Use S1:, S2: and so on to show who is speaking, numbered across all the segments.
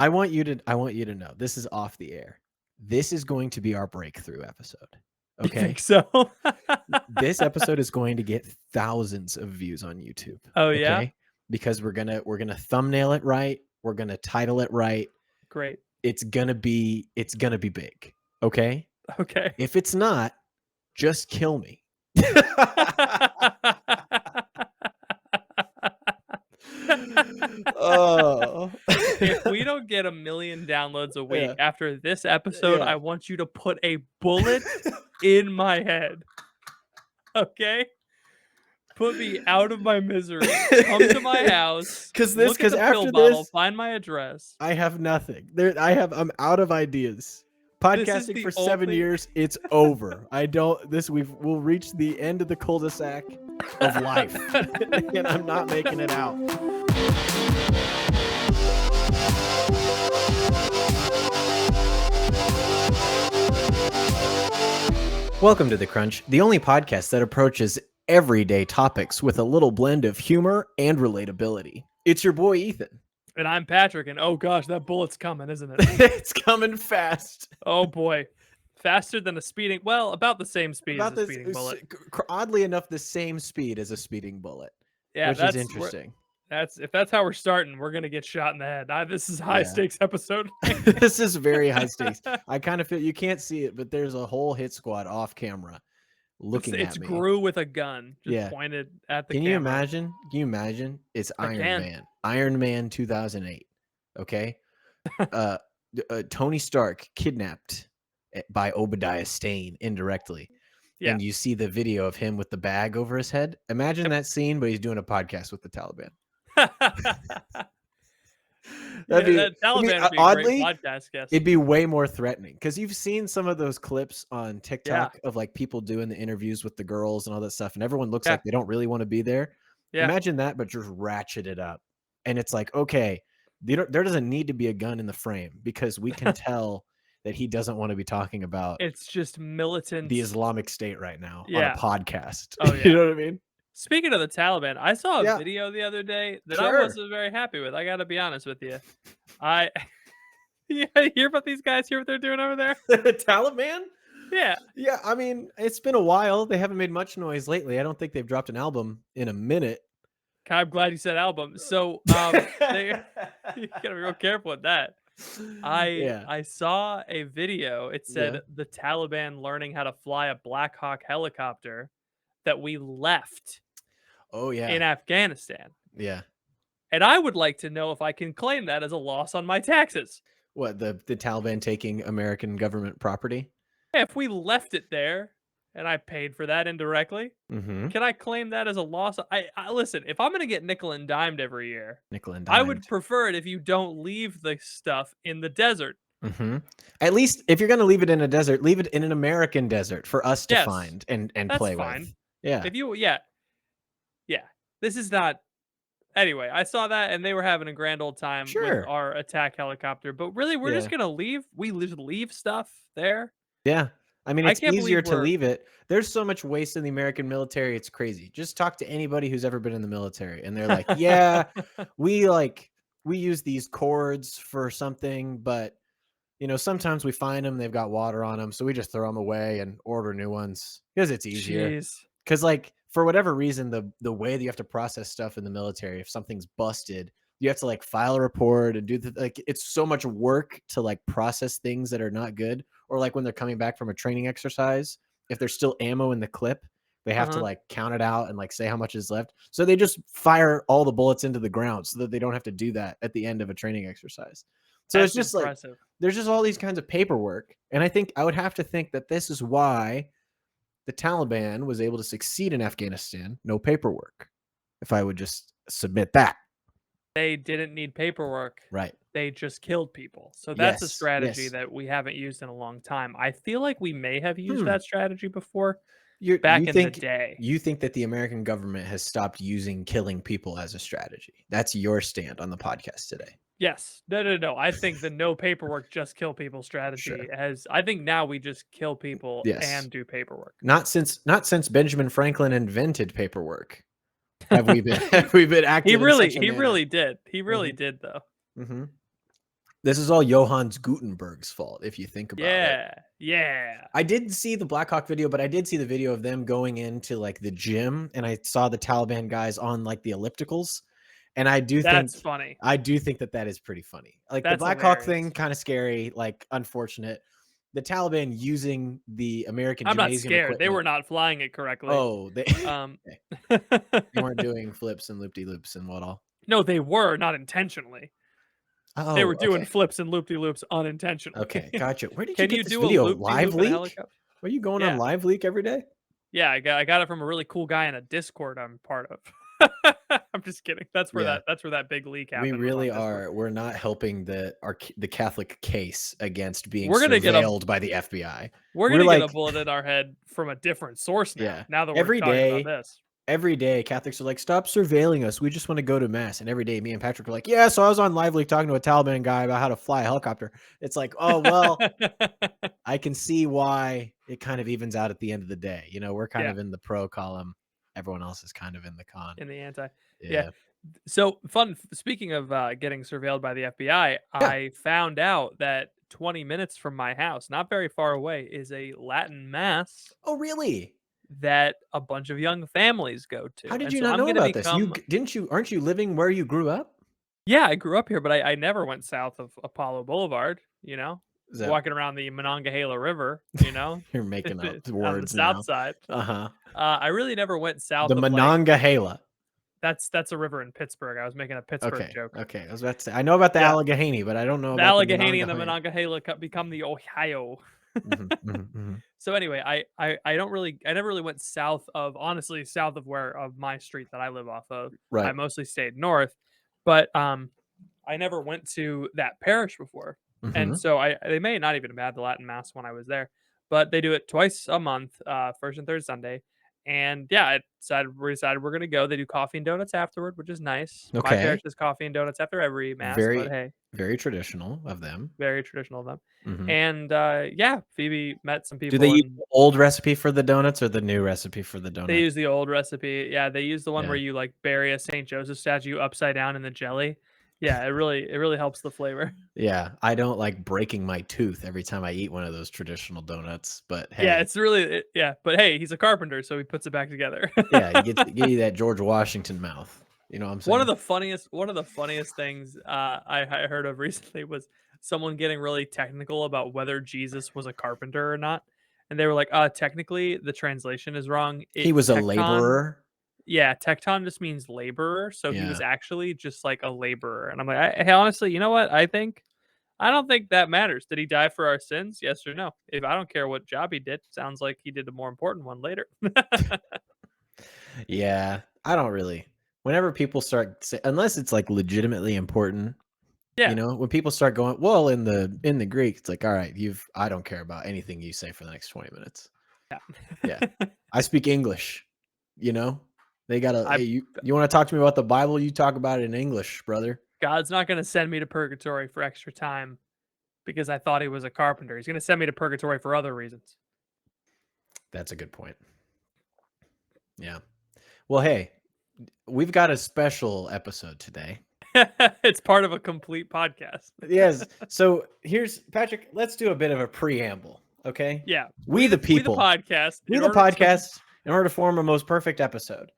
S1: I want you to know, this is off the air. This is going to be our breakthrough episode.
S2: You
S1: Okay.
S2: think so?
S1: This episode is going to get thousands of views on YouTube.
S2: Oh yeah.
S1: Okay? Because we're gonna thumbnail it right. We're gonna title it right.
S2: Great.
S1: It's gonna be big. Okay.
S2: Okay.
S1: If it's not, just kill me. Oh.
S2: If we don't get 1 million downloads a week
S1: Yeah.
S2: after this episode,
S1: Yeah.
S2: I want you to put a bullet in my head. Okay? Put me out of my misery. Come to my house.
S1: Because
S2: after
S1: this,
S2: find my address.
S1: I have nothing. I'm out of ideas. Podcasting for 7 years, it's over. We'll reach the end of the cul-de-sac of life. And I'm not making it out. Welcome to The Crunch, the only podcast that approaches everyday topics with a little blend of humor and relatability. It's your boy, Ethan.
S2: And I'm Patrick, and oh gosh, that bullet's coming, isn't it?
S1: It's coming fast.
S2: Oh boy. Faster than a speeding... Well, about the same speed as a speeding bullet.
S1: Oddly enough, the same speed as a speeding bullet.
S2: Yeah,
S1: which is interesting.
S2: If that's how we're starting, we're going to get shot in the head. This is a high-stakes episode.
S1: This is very high stakes. I kind of feel... You can't see it, but there's a whole hit squad off camera looking at me.
S2: It's Gru with a gun just pointed at the camera.
S1: Can you imagine? It's Iron Man. Iron Man 2008. Okay? Tony Stark kidnapped by Obadiah Stane indirectly. Yeah. And you see the video of him with the bag over his head. Imagine that scene, but he's doing a podcast with the Taliban. Oddly,
S2: podcast guest.
S1: It'd be way more threatening because you've seen some of those clips on TikTok of like people doing the interviews with the girls and all that stuff, and everyone looks like they don't really want to be there. Yeah. Imagine that, but just ratchet it up, and it's like, okay, there doesn't need to be a gun in the frame because we can tell that he doesn't want to be talking about.
S2: It's just militant,
S1: the Islamic State right now on a podcast.
S2: Oh, yeah.
S1: You know what I mean?
S2: Speaking of the Taliban, I saw a video the other day that I wasn't very happy with. I got to be honest with you. You hear about these guys? Hear what they're doing over there?
S1: The Taliban?
S2: Yeah.
S1: Yeah, I mean, it's been a while. They haven't made much noise lately. I don't think they've dropped an album in a minute.
S2: I'm glad you said album. So you gotta be real careful with that. I saw a video. It said the Taliban learning how to fly a Black Hawk helicopter that we left in Afghanistan.
S1: Yeah.
S2: And I would like to know if I can claim that as a loss on my taxes.
S1: What, the Taliban taking American government property?
S2: Yeah, if we left it there and I paid for that indirectly, can I claim that as a loss? I listen, if I'm going to get nickel and dimed every year, I would prefer it if you don't leave the stuff in the desert.
S1: At least if you're going to leave it in a desert, leave it in an American desert for us to find and play with. Yeah.
S2: If you, yeah. This is not. Anyway, I saw that and they were having a grand old time with our attack helicopter. But really, we're just going to leave. We just leave stuff there.
S1: Yeah. I mean, it's easier to leave it. There's so much waste in the American military. It's crazy. Just talk to anybody who's ever been in the military. And they're like, yeah, we use these cords for something. But, sometimes we find them. They've got water on them. So we just throw them away and order new ones because it's easier. Because for whatever reason, the way that you have to process stuff in the military, if something's busted, you have to file a report and do it's so much work to process things that are not good. Or when they're coming back from a training exercise, if there's still ammo in the clip, they have to count it out and say how much is left. So they just fire all the bullets into the ground so that they don't have to do that at the end of a training exercise. So it's just impressive. There's just all these kinds of paperwork. And I would have to think that this is why the Taliban was able to succeed in Afghanistan. No paperwork. If I would just submit that.
S2: They didn't need paperwork.
S1: Right.
S2: They just killed people. So that's a strategy that we haven't used in a long time. I feel like we may have used that strategy before back in the day.
S1: You think that the American government has stopped using killing people as a strategy? That's your stand on the podcast today.
S2: Yes. No. I think the no paperwork, just kill people strategy I think now we just kill people and do paperwork.
S1: Not since Benjamin Franklin invented paperwork. Have we been active?
S2: He really did. He really did though.
S1: This is all Johannes Gutenberg's fault, if you think about it.
S2: Yeah, yeah.
S1: I didn't see the Black Hawk video, but I did see the video of them going into like the gym, and I saw the Taliban guys on like the ellipticals, and I do
S2: That's
S1: think
S2: funny.
S1: that is pretty funny. Like the
S2: That's
S1: Black Hawk
S2: hilarious.
S1: thing, kind of scary, like unfortunate. The Taliban using the American
S2: I'm not
S1: gymnasium
S2: scared. They
S1: equipment.
S2: were not flying it correctly.
S1: Oh, they okay. They weren't doing flips and loop-de-loops and what all.
S2: No, they were not intentionally. They were
S1: Oh,
S2: doing
S1: okay.
S2: flips and loop-de-loops unintentionally.
S1: Okay, gotcha. Where did you
S2: Can
S1: get
S2: you
S1: this
S2: do a
S1: video?
S2: loop-de-loop
S1: Live
S2: in a
S1: Leak?
S2: helicopter?
S1: Are you going on
S2: Yeah.
S1: Live Leak every day?
S2: Yeah, I got it from a really cool guy in a Discord I'm part of. I'm just kidding. That's where that big leak
S1: We
S2: happened, was on
S1: really
S2: Discord.
S1: are. We're not helping the Catholic case against being
S2: We're gonna get a
S1: surveilled by the FBI.
S2: we're
S1: We're
S2: gonna get a
S1: like,
S2: bullet in our head from a different source
S1: yeah,
S2: now that we're talking about this.
S1: every day Catholics are like, stop surveilling us. We just want to go to mass. And every day me and Patrick are like, yeah, so I was on Live Leak talking to a Taliban guy about how to fly a helicopter. It's like, oh, well, I can see why it kind of evens out at the end of the day. You know, we're kind
S2: Yeah.
S1: of in the pro column. Everyone else is kind of in the con.
S2: In the anti. Yeah.
S1: Yeah.
S2: So fun. Speaking of getting surveilled by the FBI,
S1: Yeah.
S2: I found out that 20 minutes from my house, not very far away, is a Latin mass
S1: Oh, really?
S2: that a bunch of young families go
S1: How
S2: to.
S1: did
S2: And
S1: you
S2: so
S1: not
S2: I'm
S1: know
S2: going to
S1: about this?
S2: become,
S1: Aren't you living where you grew up?
S2: yeah, I grew up here, but I never went south of Apollo Boulevard,
S1: Is that
S2: walking around the Monongahela River,
S1: you're making up the
S2: on the
S1: words
S2: south
S1: now?
S2: side.
S1: Uh-huh.
S2: I really never went south
S1: The
S2: of like,
S1: Monongahela.
S2: that's a river in Pittsburgh. I was making a Pittsburgh
S1: Okay.
S2: joke.
S1: Okay. I was about to say I know about the
S2: Yeah.
S1: Allegheny, but I don't know
S2: The
S1: about the
S2: Allegheny and the
S1: Monongahela.
S2: Monongahela become the Ohio.
S1: Mhm, mhm, mhm.
S2: So anyway, I never really went south of, honestly, south of where of my street that I live off of. I
S1: Right.
S2: mostly stayed north, but I never went to that parish before. And
S1: Mhm.
S2: so they may not even have had the Latin mass when I was there, but they do it twice a month, first and third Sunday. And yeah, we decided we're gonna go. They do coffee and donuts afterward, which is nice. My parish
S1: Okay.
S2: does coffee and donuts after every mass, but
S1: Very,
S2: hey,
S1: very traditional of them.
S2: very traditional of them.
S1: Mhm.
S2: And yeah, Phoebe met some
S1: Do they
S2: people
S1: use
S2: and
S1: the old recipe for the donuts or the new recipe for the
S2: they
S1: donuts?
S2: use the old recipe. Yeah, they use the one where
S1: Yeah.
S2: you, like, bury a Saint Joseph statue upside down in the jelly. Yeah, it really helps the flavor.
S1: Yeah. I don't like breaking my tooth every time I eat one of those traditional donuts, but
S2: Yeah,
S1: hey.
S2: it's really yeah, but hey, he's a carpenter, so he puts it back together.
S1: Yeah, you get you that George Washington mouth. You know what I'm saying?
S2: One of the funniest things, I heard of recently was someone getting really technical about whether Jesus was a carpenter or not, and they were like, technically, the translation is wrong.
S1: He
S2: It
S1: was a
S2: tecton
S1: laborer.
S2: Yeah, tecton just means laborer, so he was
S1: Yeah.
S2: actually just like a laborer, and I'm like, hey, honestly, you know what? I don't think that matters. Did he die for our sins? Yes or no? If I don't care what job he did, sounds like he did a more important one later.
S1: Yeah, I don't really. Whenever people start unless it's like legitimately important, you
S2: Yeah.
S1: know, when people start going, well, in the Greek, it's like, all right, I don't care about anything you say for the next 20 minutes. Yeah.
S2: Yeah.
S1: I speak English, you know? They gotta,
S2: I
S1: hey, you want to talk to me about the Bible? You talk about it in English, brother.
S2: God's not gonna send me to purgatory for extra time because I thought he was a carpenter. He's gonna send me to purgatory for other reasons.
S1: That's a good point. Yeah. Well, hey, we've got a special episode today.
S2: It's part of a complete podcast.
S1: Yes. So here's Patrick. Let's do a bit of a preamble. Okay.
S2: Yeah.
S1: We the
S2: We the
S1: people.
S2: podcast.
S1: We
S2: in
S1: the
S2: order to
S1: podcast. In order to form a most perfect episode.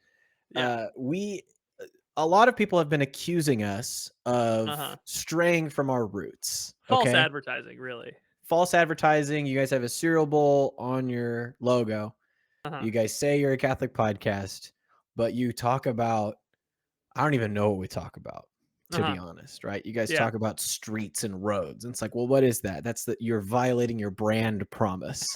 S2: Yeah.
S1: A lot of people have been accusing us of
S2: Uh-huh.
S1: straying from our roots.
S2: False
S1: Okay.
S2: advertising, really.
S1: False advertising. You guys have a cereal bowl on your logo.
S2: Uh-huh.
S1: You guys say you're a Catholic podcast, but you talk about, I don't even know what we talk about, to be
S2: Uh-huh.
S1: honest, right? You guys
S2: Yeah.
S1: talk about streets and roads. And it's like, well, what is that? That's that you're violating your brand promise.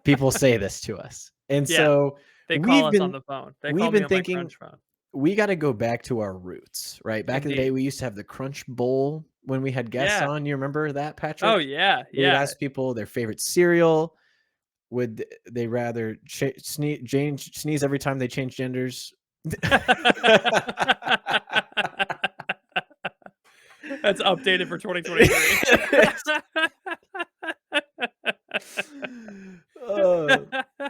S1: People say this to us. And
S2: Yeah.
S1: so
S2: They call
S1: we've
S2: us on
S1: been
S2: the phone. They
S1: we've
S2: call me
S1: been
S2: on my
S1: thinking
S2: crunch phone.
S1: we got to go back to our roots, right? Back in the day,
S2: Indeed.
S1: we used to have the Crunch Bowl when we had guests
S2: Yeah.
S1: on. You remember that,
S2: Oh,
S1: Patrick?
S2: yeah.
S1: We'd
S2: Yeah.
S1: ask people their favorite cereal. Would they rather sneeze every time they change genders?
S2: That's updated for 2023.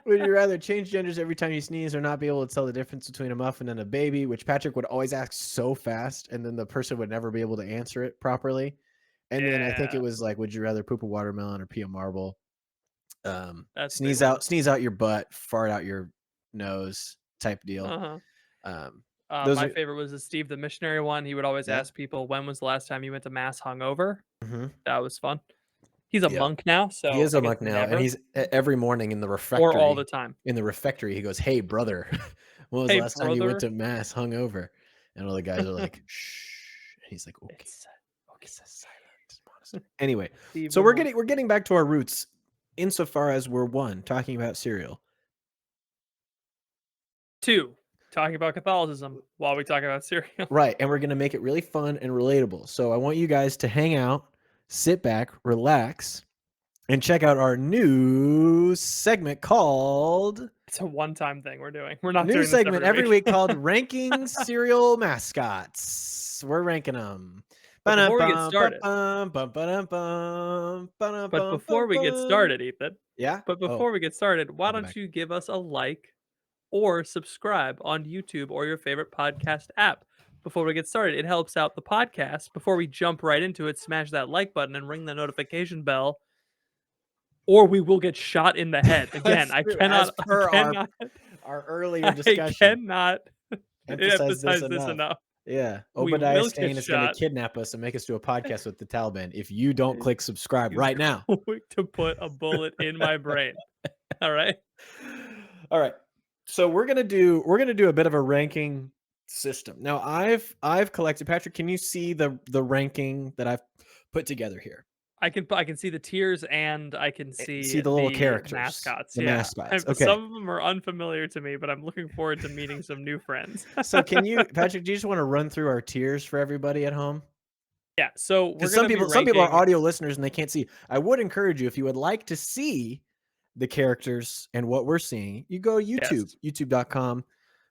S1: Would you rather change genders every time you sneeze or not be able to tell the difference between a muffin and a baby? Which Patrick would always ask so fast, and then the person would never be able to answer it properly. And then I think it
S2: Yeah.
S1: was like, would you rather poop a watermelon or pee a marble?
S2: That's a big
S1: Sneeze
S2: one.
S1: out your butt, fart out your nose type deal.
S2: Uh-huh.
S1: Um, those
S2: My
S1: are
S2: favorite was the Steve the Missionary one. He would always
S1: yeah.
S2: ask people, "When was the last time you went to mass hungover?"
S1: Mhm.
S2: That was fun. He's a
S1: Yeah.
S2: monk now,
S1: He
S2: so
S1: is
S2: I
S1: a
S2: guess
S1: monk now, and
S2: never
S1: he's every morning
S2: or all the time.
S1: in the refectory, he goes, "Hey, brother, when was the
S2: "Hey,
S1: last time you went
S2: brother."
S1: to mass hungover?" And all the guys are like, "Shh." And he's like, "Okay."
S2: Okay.
S1: It's a silent monastery. Anyway,
S2: Steve
S1: so
S2: the monk.
S1: we're getting back to our roots insofar as we're one talking about cereal.
S2: 2, talking about Catholicism while we talk about cereal.
S1: Right, and we're gonna make it really fun and relatable. So I want you guys to hang out, sit back, relax, and check out our new segment called
S2: It's a one-time thing we're doing. We're not doing this every
S1: every
S2: week.
S1: week called Ranking Cereal Mascots. We're ranking them.
S2: But before we get started but before we get started, Ethan,
S1: Yeah? Oh,
S2: why
S1: I'll go
S2: don't
S1: back.
S2: you give us a like or subscribe on YouTube or your favorite podcast app? Before we get started, it helps out the podcast. Before we jump right into it, smash that like button and ring the notification bell, or we will get shot in the head. Again,
S1: That's true. As
S2: I
S1: per
S2: cannot,
S1: our earlier
S2: I
S1: discussion,
S2: cannot
S1: emphasize this
S2: emphasize this
S1: enough.
S2: enough.
S1: Yeah.
S2: We
S1: Obadiah
S2: will get
S1: Stane is going to
S2: shot.
S1: kidnap us and make us do a podcast with the Taliban if you don't click subscribe
S2: He's
S1: right now.
S2: going to put a bullet in my brain. All right.
S1: All right. So we're gonna do a bit of a ranking system. Now I've collected. Patrick, can you see the ranking that I've put together here?
S2: I can see the tiers and I can see
S1: See the little
S2: the
S1: characters,
S2: mascots.
S1: the
S2: Yeah.
S1: mascots.
S2: And
S1: Okay.
S2: some of them are unfamiliar to me, but I'm looking forward to meeting some new friends.
S1: So can you, Patrick? Do you just want to run through our tiers for everybody at home?
S2: Yeah. So we're
S1: Because
S2: gonna be
S1: some people are
S2: ranking.
S1: audio listeners and they can't see. I would encourage you, if you would like to see the characters and what we're seeing, you go YouTube,
S2: Yes.
S1: youtube.com,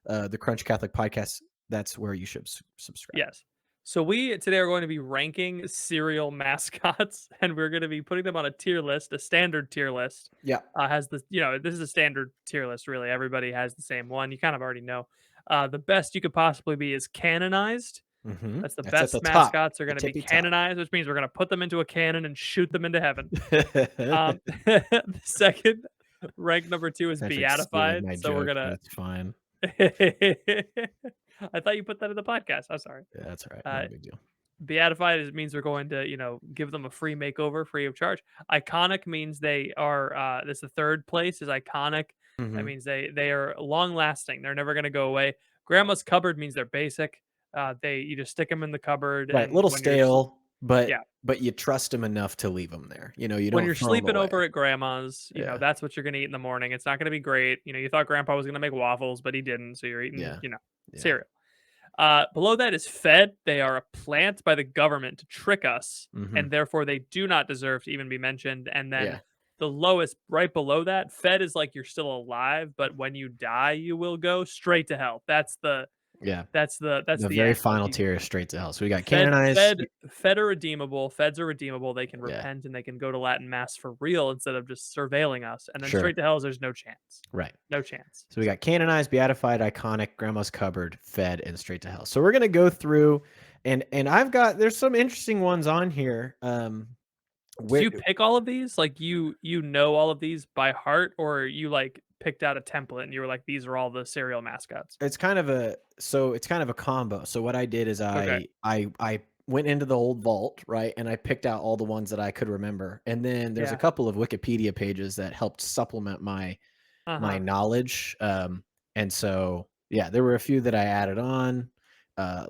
S1: the Crunch Catholic Podcast. That's where you should subscribe.
S2: Yes. So we today are going to be ranking cereal mascots, and we're going to be putting them on a tier list, a standard tier list.
S1: Yeah.
S2: Has the this is a standard tier list. Really, everybody has the same one. You kind of already know. The best you could possibly be is canonized. That's the
S1: That's at the
S2: best
S1: top,
S2: mascots are
S1: the
S2: going to be
S1: tippy top.
S2: canonized, which means we're going to put them into a cannon and shoot them into heaven. The second rank number 2 is
S1: Patrick's stealing
S2: beatified.
S1: my
S2: So we're
S1: joke, but
S2: gonna.
S1: it's fine.
S2: I thought you put that in the podcast. I'm sorry.
S1: Yeah, that's all right.
S2: Uh,
S1: Not a big deal.
S2: Beatified means we're going to, give them a free makeover free of charge. Iconic means they are this the third place is iconic. That
S1: Mhm.
S2: means they are long lasting. They're never going to go away. Grandma's cupboard means they're basic. They you just stick them in the cupboard
S1: Right,
S2: and
S1: little stale,
S2: yeah,
S1: but you trust him enough to leave them there. You
S2: when
S1: don't
S2: you're
S1: throw them
S2: sleeping
S1: away.
S2: over at grandma's,
S1: Yeah,
S2: that's what you're going to eat in the morning. It's not going to be great. You thought grandpa was going to make waffles, but he didn't. So you're eating,
S1: yeah, yeah.
S2: cereal. Below that is fed. They are a plant by the government to trick us,
S1: Mhm.
S2: and therefore they do not deserve to even be mentioned. And then
S1: Yeah,
S2: the lowest, right below that, fed is like you're still alive, but when you die, you will go straight to hell.
S1: yeah.
S2: That's
S1: The
S2: the
S1: very
S2: end. Like
S1: final tier is straight to hell. So we got
S2: fed,
S1: canonized.
S2: fed, fed are redeemable. Feds are redeemable. They can
S1: Yeah,
S2: repent and they can go to Latin mass for real instead of just surveilling us. And then
S1: sure.
S2: straight to hell, there's no chance.
S1: Right.
S2: No chance.
S1: So we got canonized, beatified, iconic, grandma's cupboard, fed, and straight to hell. So we're gonna go through, and there's some interesting ones on here.
S2: Did
S1: Where
S2: you pick all of these? Like, you know all of these by heart, or you, like, picked out a template and you were like, "These are all the cereal mascots?"
S1: it's kind of a combo. So what I did is
S2: Okay.
S1: I went into the old vault, right, and I picked out all the ones that I could remember. And then there's a
S2: Yeah.
S1: couple of Wikipedia pages that helped supplement my
S2: Uh-huh.
S1: knowledge. And so yeah, there were a few that I added on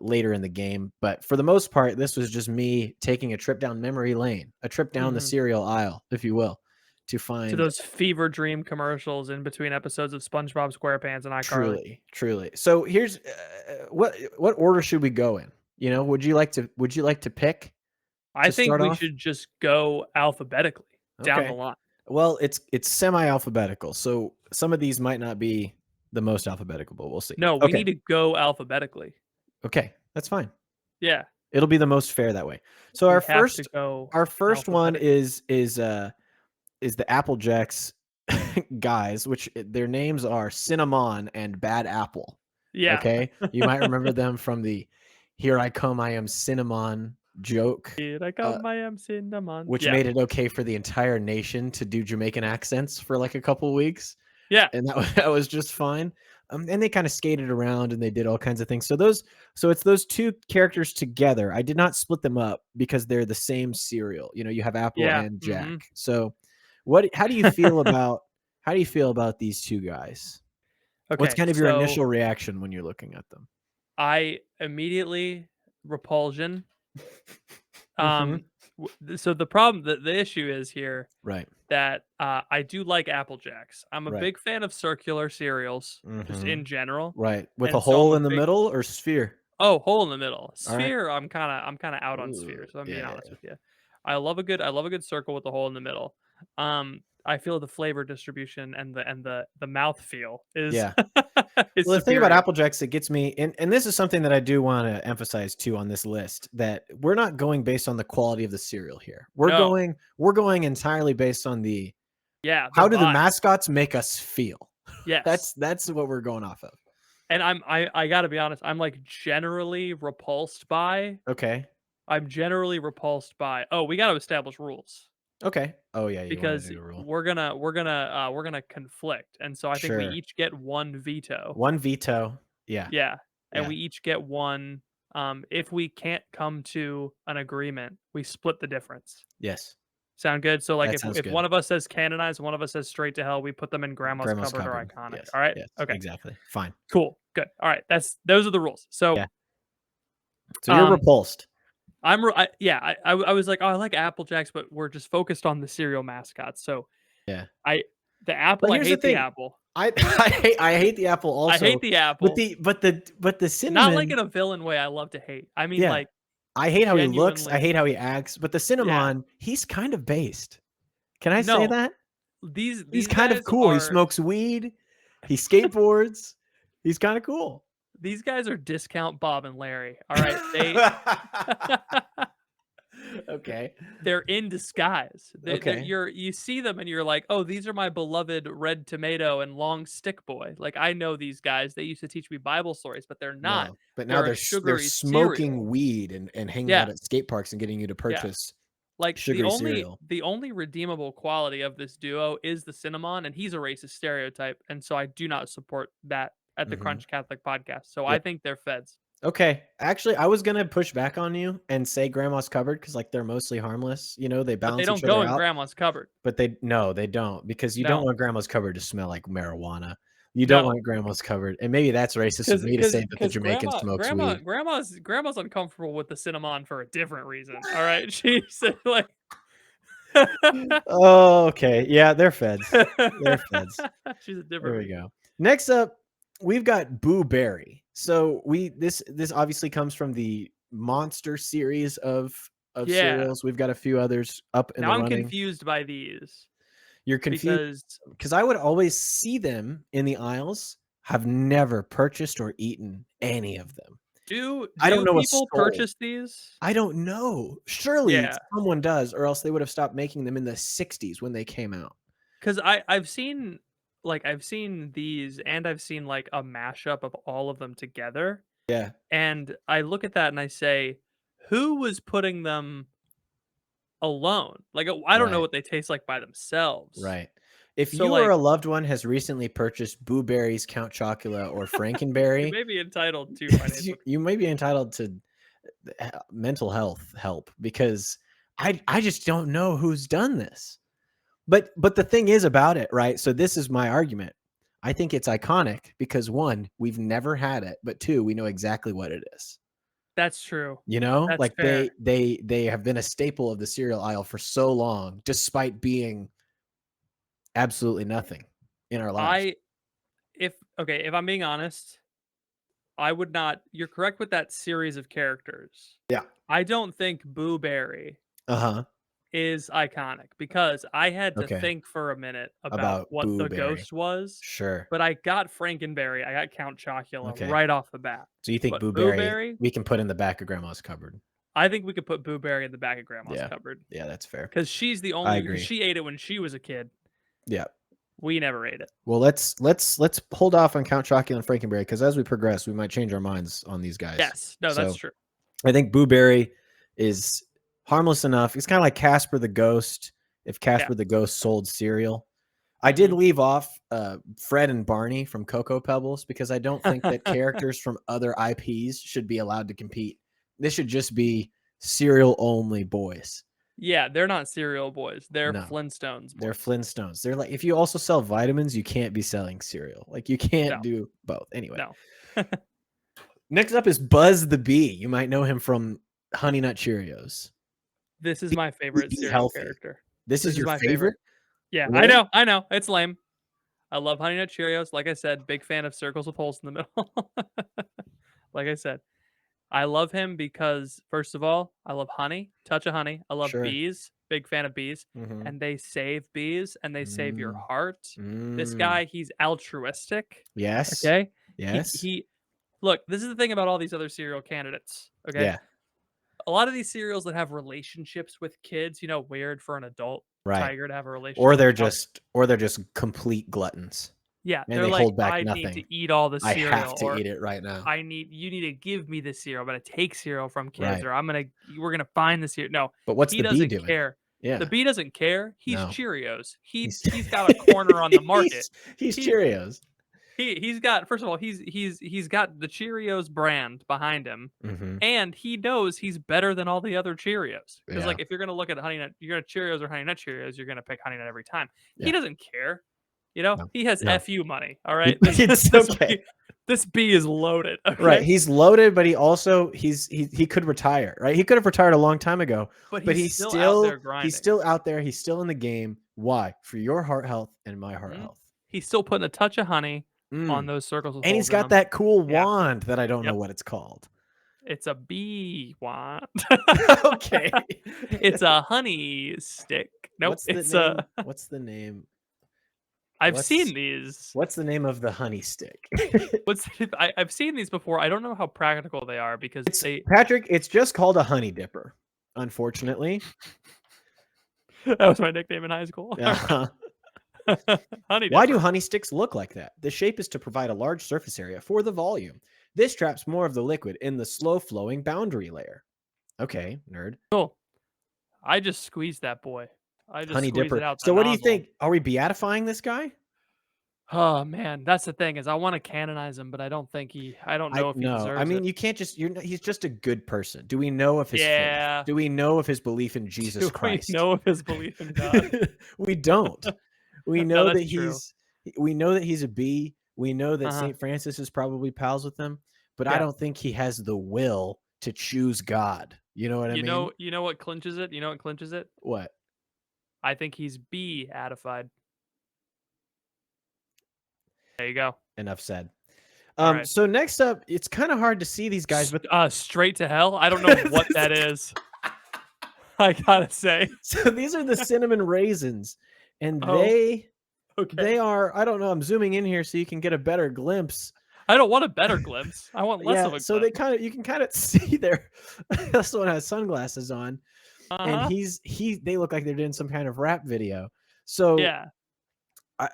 S1: later in the game, but for the most part, this was just me taking a trip down memory lane, a trip down the
S2: Mhm.
S1: cereal aisle, if you will, to
S2: To
S1: find
S2: those fever dream commercials in between episodes of SpongeBob SquarePants and iCarly.
S1: truly. So here's what order should we go in? Would you like to pick
S2: I
S1: to
S2: think
S1: start
S2: we
S1: off?
S2: should just go alphabetically down the
S1: Okay.
S2: line.
S1: Well, it's semi-alphabetical, so some of these might not be the most alphabetical, but we'll see.
S2: No, we
S1: Okay.
S2: need to go alphabetically.
S1: Okay, that's fine.
S2: Yeah,
S1: It'll be the most fair that way. So
S2: we have to go
S1: our first one
S2: alphabetically.
S1: is the Apple Jacks guys, which their names are Cinnamon and Bad Apple.
S2: Yeah.
S1: Okay? You might remember them from the Here I Come, I Am Cinnamon joke,
S2: Here I come, I am cinnamon.
S1: which
S2: Yeah.
S1: made it okay for the entire nation to do Jamaican accents for like a couple weeks.
S2: Yeah.
S1: And that was just fine. And they kind of skated around and they did all kinds of things. So it's those two characters together. I did not split them up because they're the same cereal. You know, you have Apple
S2: Yeah.
S1: and Jack.
S2: Mhm.
S1: So how do you feel about these two guys? What's
S2: Okay,
S1: kind of your
S2: so
S1: initial reaction when you're looking at them?
S2: I immediately repulsion.
S1: Mhm.
S2: So the issue is here
S1: Right.
S2: that, I do like Apple Jacks. I'm a
S1: Right.
S2: big fan of circular cereals, just in
S1: Mhm.
S2: general,
S1: Right. With a
S2: and so I'm
S1: hole
S2: a
S1: in the
S2: big
S1: middle or sphere?
S2: Oh, hole in the middle.
S1: All right.
S2: Sphere, I'm kinda out on
S1: Ooh,
S2: sphere, so I'm being
S1: yeah.
S2: honest with you. I love a good circle with a hole in the middle. I feel the flavor distribution and the mouth feel is
S1: Yeah.
S2: is
S1: Well, the thing about
S2: superior.
S1: Apple Jacks that gets me, and this is something that I do want to emphasize too on this list, that we're not going based on the quality of the cereal here.
S2: No.
S1: We're going entirely based on the
S2: Yeah, the
S1: how do the
S2: vibe.
S1: mascots make us feel?
S2: Yes.
S1: That's what we're going off of.
S2: And I gotta be honest,
S1: Okay.
S2: I'm generally repulsed by oh, we gotta establish rules
S1: Okay. Oh yeah, you want to
S2: because
S1: do a rule.
S2: we're gonna conflict, and so I think we
S1: Sure.
S2: each get 1 veto.
S1: One veto. Yeah.
S2: Yeah, and
S1: Yeah.
S2: we each get 1, if we can't come to an agreement, we split the difference.
S1: Yes.
S2: Sound good? So, like,
S1: That
S2: if
S1: sounds
S2: if
S1: good.
S2: one of us says canonized, one of us says straight to hell, we put them in grandma's
S1: Grandma's
S2: cupboard or
S1: cupboard.
S2: iconic,
S1: Yes.
S2: alright?
S1: Yes.
S2: Okay,
S1: Exactly. Fine.
S2: cool, good, alright, those are the rules. So,
S1: Yeah. So you're
S2: um
S1: repulsed.
S2: Yeah, I was like, "Oh, I like Apple Jacks," but we're just focused on the cereal mascots. So,
S1: Yeah.
S2: I the apple,
S1: But
S2: I
S1: here's the
S2: hate the
S1: thing.
S2: apple.
S1: I hate the apple
S2: I hate
S1: also,
S2: the
S1: but
S2: apple,
S1: the
S2: not like in
S1: cinnamon,
S2: a villain way I love to hate. I mean,
S1: yeah.
S2: like,
S1: I hate how he looks, I
S2: genuinely
S1: hate how he acts, but the
S2: yeah.
S1: cinnamon, he's kind of based. Can I say
S2: No,
S1: that?
S2: these
S1: He's
S2: these
S1: kind of
S2: guys
S1: cool. He
S2: are
S1: smokes weed, he skateboards. He's kinda cool.
S2: these guys are discount Bob and Larry, alright? They
S1: Okay.
S2: they're in disguise.
S1: Okay.
S2: You see them and you're like, "Oh, these are my beloved red tomato and long stick boy." Like, I know these guys, they used to teach me Bible stories, but they're not.
S1: No, but now
S2: They're a
S1: they're
S2: sugary
S1: smoking
S2: cereal.
S1: weed and hanging out
S2: Yeah,
S1: at skate parks and getting you to
S2: yeah.
S1: purchase
S2: Like, the
S1: sugary
S2: only
S1: cereal.
S2: the only redeemable quality of this duo is the cinnamon, and he's a racist stereotype, and so I do not support that at the
S1: Mhm.
S2: Crunch Catholic Podcast, so
S1: Yeah.
S2: I think they're feds.
S1: Okay. Actually, I was gonna push back on you and say grandma's cupboard because like they're mostly harmless. You know, they
S2: But they
S1: balance
S2: don't
S1: each
S2: go
S1: other
S2: in
S1: out.
S2: grandma's cupboard.
S1: But they don't because you don't
S2: No.
S1: want grandma's cupboard to smell like marijuana. You don't
S2: No.
S1: want grandma's cupboard, and maybe that's racist of
S2: Cause,
S1: me to
S2: cause,
S1: say that the
S2: cause
S1: Jamaican
S2: grandma
S1: smokes
S2: grandma
S1: weed.
S2: grandma's uncomfortable with the cinnamon for a different reason, alright? She said, like
S1: Oh, okay. Yeah, they're feds. They're feds.
S2: she's a
S1: There
S2: different
S1: we
S2: reason.
S1: go. Next up, we've got Boo Berry. So this obviously comes from the Monster series of
S2: Yeah.
S1: cereals. We've got a few others up in
S2: Now
S1: the
S2: I'm
S1: running.
S2: confused by these
S1: You're confused
S2: because
S1: because I would always see them in the aisles, have never purchased or eaten any of them.
S2: do
S1: I don't
S2: do
S1: know a
S2: people
S1: soul.
S2: purchase these?
S1: I don't know. Surely
S2: Yeah.
S1: someone does, or else they would have stopped making them in the '60s when they came out.
S2: 'Cause I've seen these and I've seen, like, a mashup of all of them together,
S1: Yeah,
S2: and I look at that and I say, "Who was putting them alone?" Like, I don't know
S1: right,
S2: what they taste like by themselves.
S1: right. If
S2: So,
S1: you or
S2: like,
S1: a loved one has recently purchased Boo Berries, Count Chocula, or
S2: you
S1: Frankenberry,
S2: may be entitled to financial
S1: you may be entitled to mental health help because I just don't know who's done this. But the thing is about it, right? So this is my argument. I think it's iconic because one, we've never had it, but two, we know exactly what it is.
S2: That's true.
S1: You know,
S2: That's
S1: like
S2: fair.
S1: they have been a staple of the cereal aisle for so long, despite being absolutely nothing in our lives.
S2: I if I'm being honest, I would not you're correct with that series of characters.
S1: Yeah.
S2: I don't think Boo Berry
S1: Uh-huh.
S2: is iconic because I had to
S1: Okay.
S2: think for a minute about
S1: About
S2: what
S1: Boo
S2: the
S1: Berry.
S2: ghost was,
S1: Sure.
S2: but I got Frankenberry, I got Count Chocula
S1: Okay.
S2: right off the bat.
S1: So you think
S2: But
S1: Boo
S2: Boo
S1: Berry
S2: Berry,
S1: we can put in the back of grandma's cupboard.
S2: I think we could put Boo Berry in the back of grandma's
S1: Yeah.
S2: cupboard
S1: Yeah, that's fair.
S2: because
S1: I
S2: because
S1: agree.
S2: she ate it when she was a kid.
S1: Yeah.
S2: We never ate it.
S1: Well, let's hold off on Count Chocula and Frankenberry because as we progress, we might change our minds on these guys.
S2: Yes. No, that's
S1: So
S2: true.
S1: I think Boo Berry is harmless enough. It's kind of like Casper the Ghost. If
S2: Yeah.
S1: Casper the Ghost sold cereal, I did leave off Fred and Barney from Cocoa Pebbles because I don't think that characters from other IPs should be allowed to compete. This should just be cereal only boys.
S2: Yeah, they're not cereal boys. They're
S1: No,
S2: Flintstones boys.
S1: they're Flintstones. They're like, if you also sell vitamins, you can't be selling cereal. Like, you can't do both. Anyway.
S2: No.
S1: Next up is Buzz the Bee. You might know him from Honey Nut Cheerios.
S2: This is my favorite cereal character.
S1: This is your
S2: my
S1: favorite?
S2: Yeah,
S1: Really?
S2: I know. It's lame. I love Honey Nut Cheerios. Like I said, big fan of circles with holes in the middle. Like I said, I love him because, first of all, I love honey, touch of honey. I love bees, big fan of bees, and they save bees and they save your heart. This guy, he's altruistic.
S1: Yes.
S2: Okay.
S1: Yes.
S2: He look. This is the thing about all these other cereal candidates. Okay.
S1: Yeah.
S2: A lot of these cereals that have relationships with kids, weird for an adult tiger to have a relationship.
S1: Or they're just complete gluttons.
S2: Yeah,
S1: and
S2: they're
S1: they
S2: like,
S1: hold back
S2: I
S1: nothing.
S2: need to eat all the cereal.
S1: I have to eat it right now.
S2: You need to give me the cereal. I'm gonna take cereal from kids, or we're gonna find the cereal. No,
S1: but what's
S2: he
S1: the bee
S2: doesn't
S1: doing?
S2: care.
S1: Yeah,
S2: the bee doesn't care. He's
S1: No.
S2: Cheerios. He's got a corner on the market.
S1: He's Cheerios.
S2: He's got, first of all, he's got the Cheerios brand behind him, and he knows he's better than all the other Cheerios. Because like, if you're gonna look at Honey Nut, you're gonna Cheerios or Honey Nut Cheerios, you're gonna pick Honey Nut every time. He doesn't care. He has FU money. All right,
S1: It's okay.
S2: This bee is loaded. Okay?
S1: Right, he's loaded, but he also he could retire. Right, he could have retired a long time ago, but he's still
S2: out there grinding.
S1: He's still out there. He's still in the game. Why? For your heart health and my heart health.
S2: He's still putting a touch of honey on those circles.
S1: And he's got that cool wand that I don't know what it's called.
S2: It's a bee wand.
S1: Okay.
S2: It's a honey stick. Nope.
S1: What's the name?
S2: I've seen these.
S1: What's the name of the honey stick?
S2: I've seen these before. I don't know how practical they are because
S1: Patrick, it's just called a honey dipper, unfortunately.
S2: That was my nickname in high school.
S1: Why do honey sticks look like that? The shape is to provide a large surface area for the volume. This traps more of the liquid in the slow-flowing boundary layer. Okay, nerd.
S2: Cool. I just squeezed that boy. I just
S1: honey
S2: squeezed
S1: dipper.
S2: it out.
S1: So what do you think? Are we beatifying this guy?
S2: Oh man, that's the thing, is I want to canonize him, but I don't know if he deserves it.
S1: I mean, you can't just. He's just a good person. Do we know of his faith? Do we know of his belief in Jesus Christ?
S2: Do we know of his belief in God?
S1: We don't. We know that
S2: true.
S1: We know that he's a bee. We know that St. Francis is probably pals with him, but I don't think he has the will to choose God. You know what I mean?
S2: You know what clinches it? You know what clinches it?
S1: What?
S2: I think he's beatified. There you go.
S1: Enough said.
S2: Right.
S1: So next up, it's kind of hard to see these guys, but
S2: straight to hell. I don't know what that is. I gotta say.
S1: So these are the cinnamon raisins, and they are. I don't know. I'm zooming in here so you can get a better glimpse.
S2: I don't want a better glimpse. I want less of a glimpse.
S1: So you can kind of see there. This one has sunglasses on, and they look like they're doing some kind of rap video. So
S2: yeah.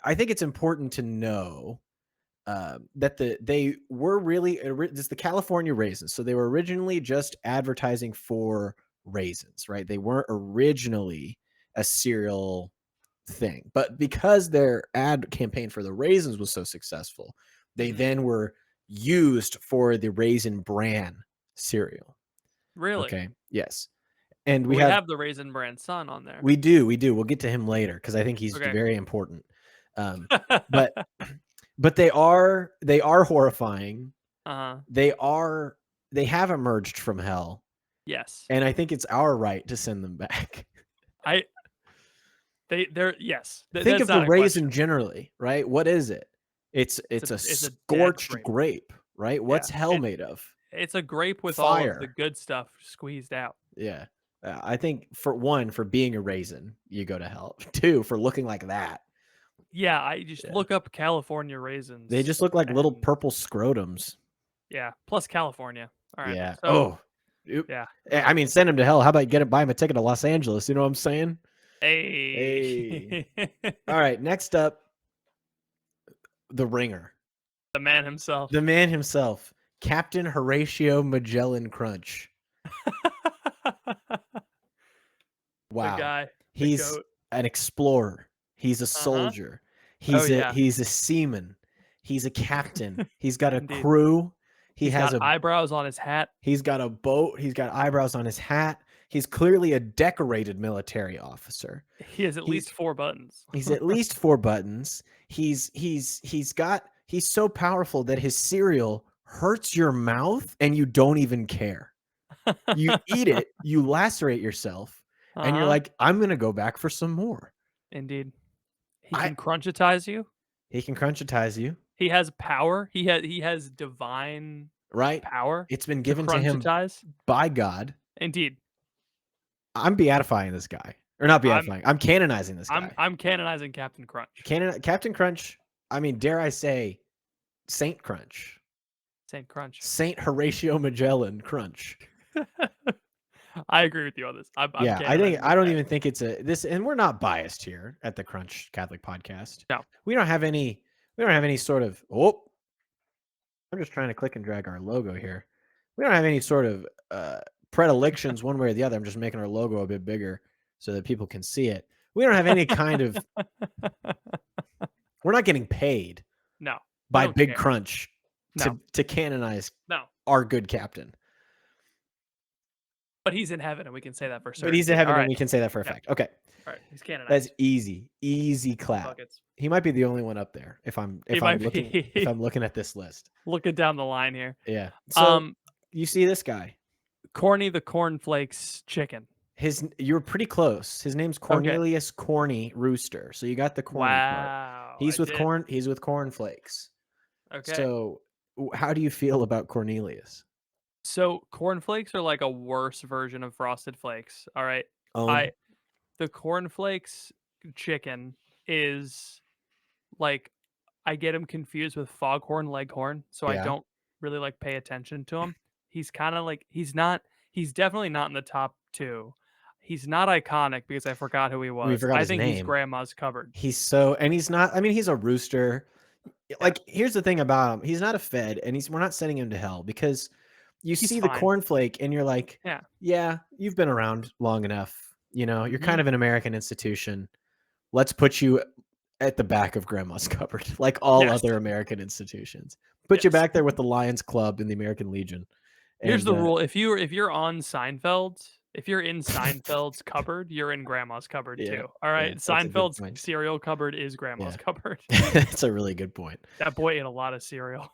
S1: I think it's important to know that they were really the California raisins. So they were originally just advertising for raisins, right? They weren't originally a cereal thing, but because their ad campaign for the raisins was so successful, they then were used for the Raisin Bran cereal.
S2: Really?
S1: Okay. Yes. And
S2: we have the Raisin Bran son on there.
S1: We do. We'll get to him later because I think he's very important. But they are horrifying. They have emerged from hell.
S2: Yes.
S1: And I think it's our right to send them back.
S2: They're yes.
S1: Think of the raisin generally, right? What is it? It's a scorched grape, right? What's hell made of?
S2: It's a grape with
S1: fire.
S2: All of the good stuff squeezed out.
S1: Yeah. I think for being a raisin, you go to hell. 2, for looking like that.
S2: Yeah, I just look up California raisins.
S1: They just look like little purple scrotums.
S2: Yeah, plus California. All right.
S1: Yeah.
S2: So,
S1: yeah. I mean, send him to hell. How about buy him a ticket to Los Angeles? You know what I'm saying?
S2: Hey.
S1: All right. Next up, the ringer.
S2: The man himself.
S1: The man himself. Captain Horatio Magellan Crunch.
S2: The
S1: Wow.
S2: guy, the
S1: He's
S2: goat.
S1: an explorer. He's a
S2: Uh-huh.
S1: soldier.
S2: Oh,
S1: He's a
S2: yeah.
S1: he's a seaman. He's a captain. He's got a
S2: Indeed.
S1: crew. He
S2: He's
S1: has
S2: got
S1: a
S2: eyebrows on his hat.
S1: he's got a boat. He's got eyebrows on his hat. He's clearly a decorated military officer.
S2: He has at
S1: He's
S2: least 4 buttons.
S1: he's at least 4 buttons. He's so powerful that his cereal hurts your mouth and you don't even care. You eat it, you lacerate yourself, and you're
S2: Uh-huh.
S1: like, "I'm gonna go back for some more."
S2: Indeed. He
S1: I
S2: can crunchitize you.
S1: He can crunchitize you,
S2: He has power. He has divine
S1: right?
S2: power
S1: It's been
S2: to
S1: given to him
S2: crunchitize.
S1: by God.
S2: Indeed.
S1: I'm beatifying this guy. Or not
S2: I'm
S1: beatifying, I'm canonizing this
S2: I'm
S1: guy.
S2: I'm canonizing Captain Crunch.
S1: Captain Crunch, I mean, dare I say, Saint Crunch.
S2: Saint Crunch.
S1: Saint Horatio Magellan Crunch.
S2: I agree with you on this. I'm
S1: Yeah,
S2: canonizing
S1: I
S2: this
S1: don't
S2: guy.
S1: even think it's this, and we're not biased here at the Crunch Catholic Podcast.
S2: No.
S1: We don't have any sort of I'm just trying to click and drag our logo here. We don't have any sort of predilections one way or the other. I'm just making our logo a bit bigger so that people can see it. We don't have any kind of we're not getting paid
S2: No. We
S1: by
S2: don't
S1: Big
S2: care.
S1: Crunch
S2: No.
S1: to canonize
S2: No.
S1: our good captain.
S2: But he's in heaven, and we can say that for certain.
S1: But he's in heaven,
S2: All
S1: and
S2: right.
S1: we can say that for a
S2: Yeah.
S1: fact. Okay.
S2: All right. He's canonized.
S1: That's easy. Easy clap.
S2: Buckets.
S1: He might be the only one up there if I'm looking at this list.
S2: Looking down the line here.
S1: Yeah. So you see this guy.
S2: Corny the Cornflakes chicken.
S1: You're pretty close. His name's Cornelius Corny Rooster. So you got the corny part.
S2: Wow.
S1: He's with cornflakes.
S2: Okay.
S1: So how do you feel about Cornelius?
S2: So cornflakes are like a worse version of Frosted Flakes. All right. The cornflakes chicken is like I get him confused with Foghorn Leghorn, so I don't really like pay attention to him. He's kind of like he's definitely not in the top 2. He's not iconic because I forgot who he was.
S1: We forgot
S2: I
S1: his
S2: think he's
S1: name.
S2: grandma's cupboard.
S1: And he's not, I mean, he's a rooster. Like, here's the thing about him. He's not a fed, and we're not sending him to hell because he's see
S2: fine.
S1: the cornflake and you're like, yeah, you've been around long enough. You know, you're kind of an American institution. Let's put you at the back of grandma's cupboard, like all other American institutions. Put you back there with the Lions Club and the American Legion.
S2: Here's the rule: if you're on Seinfeld, if you're in Seinfeld's cupboard, you're in grandma's cupboard too. All right, Seinfeld's cereal cupboard is grandma's cupboard.
S1: That's a really good point.
S2: That boy ate a lot of cereal.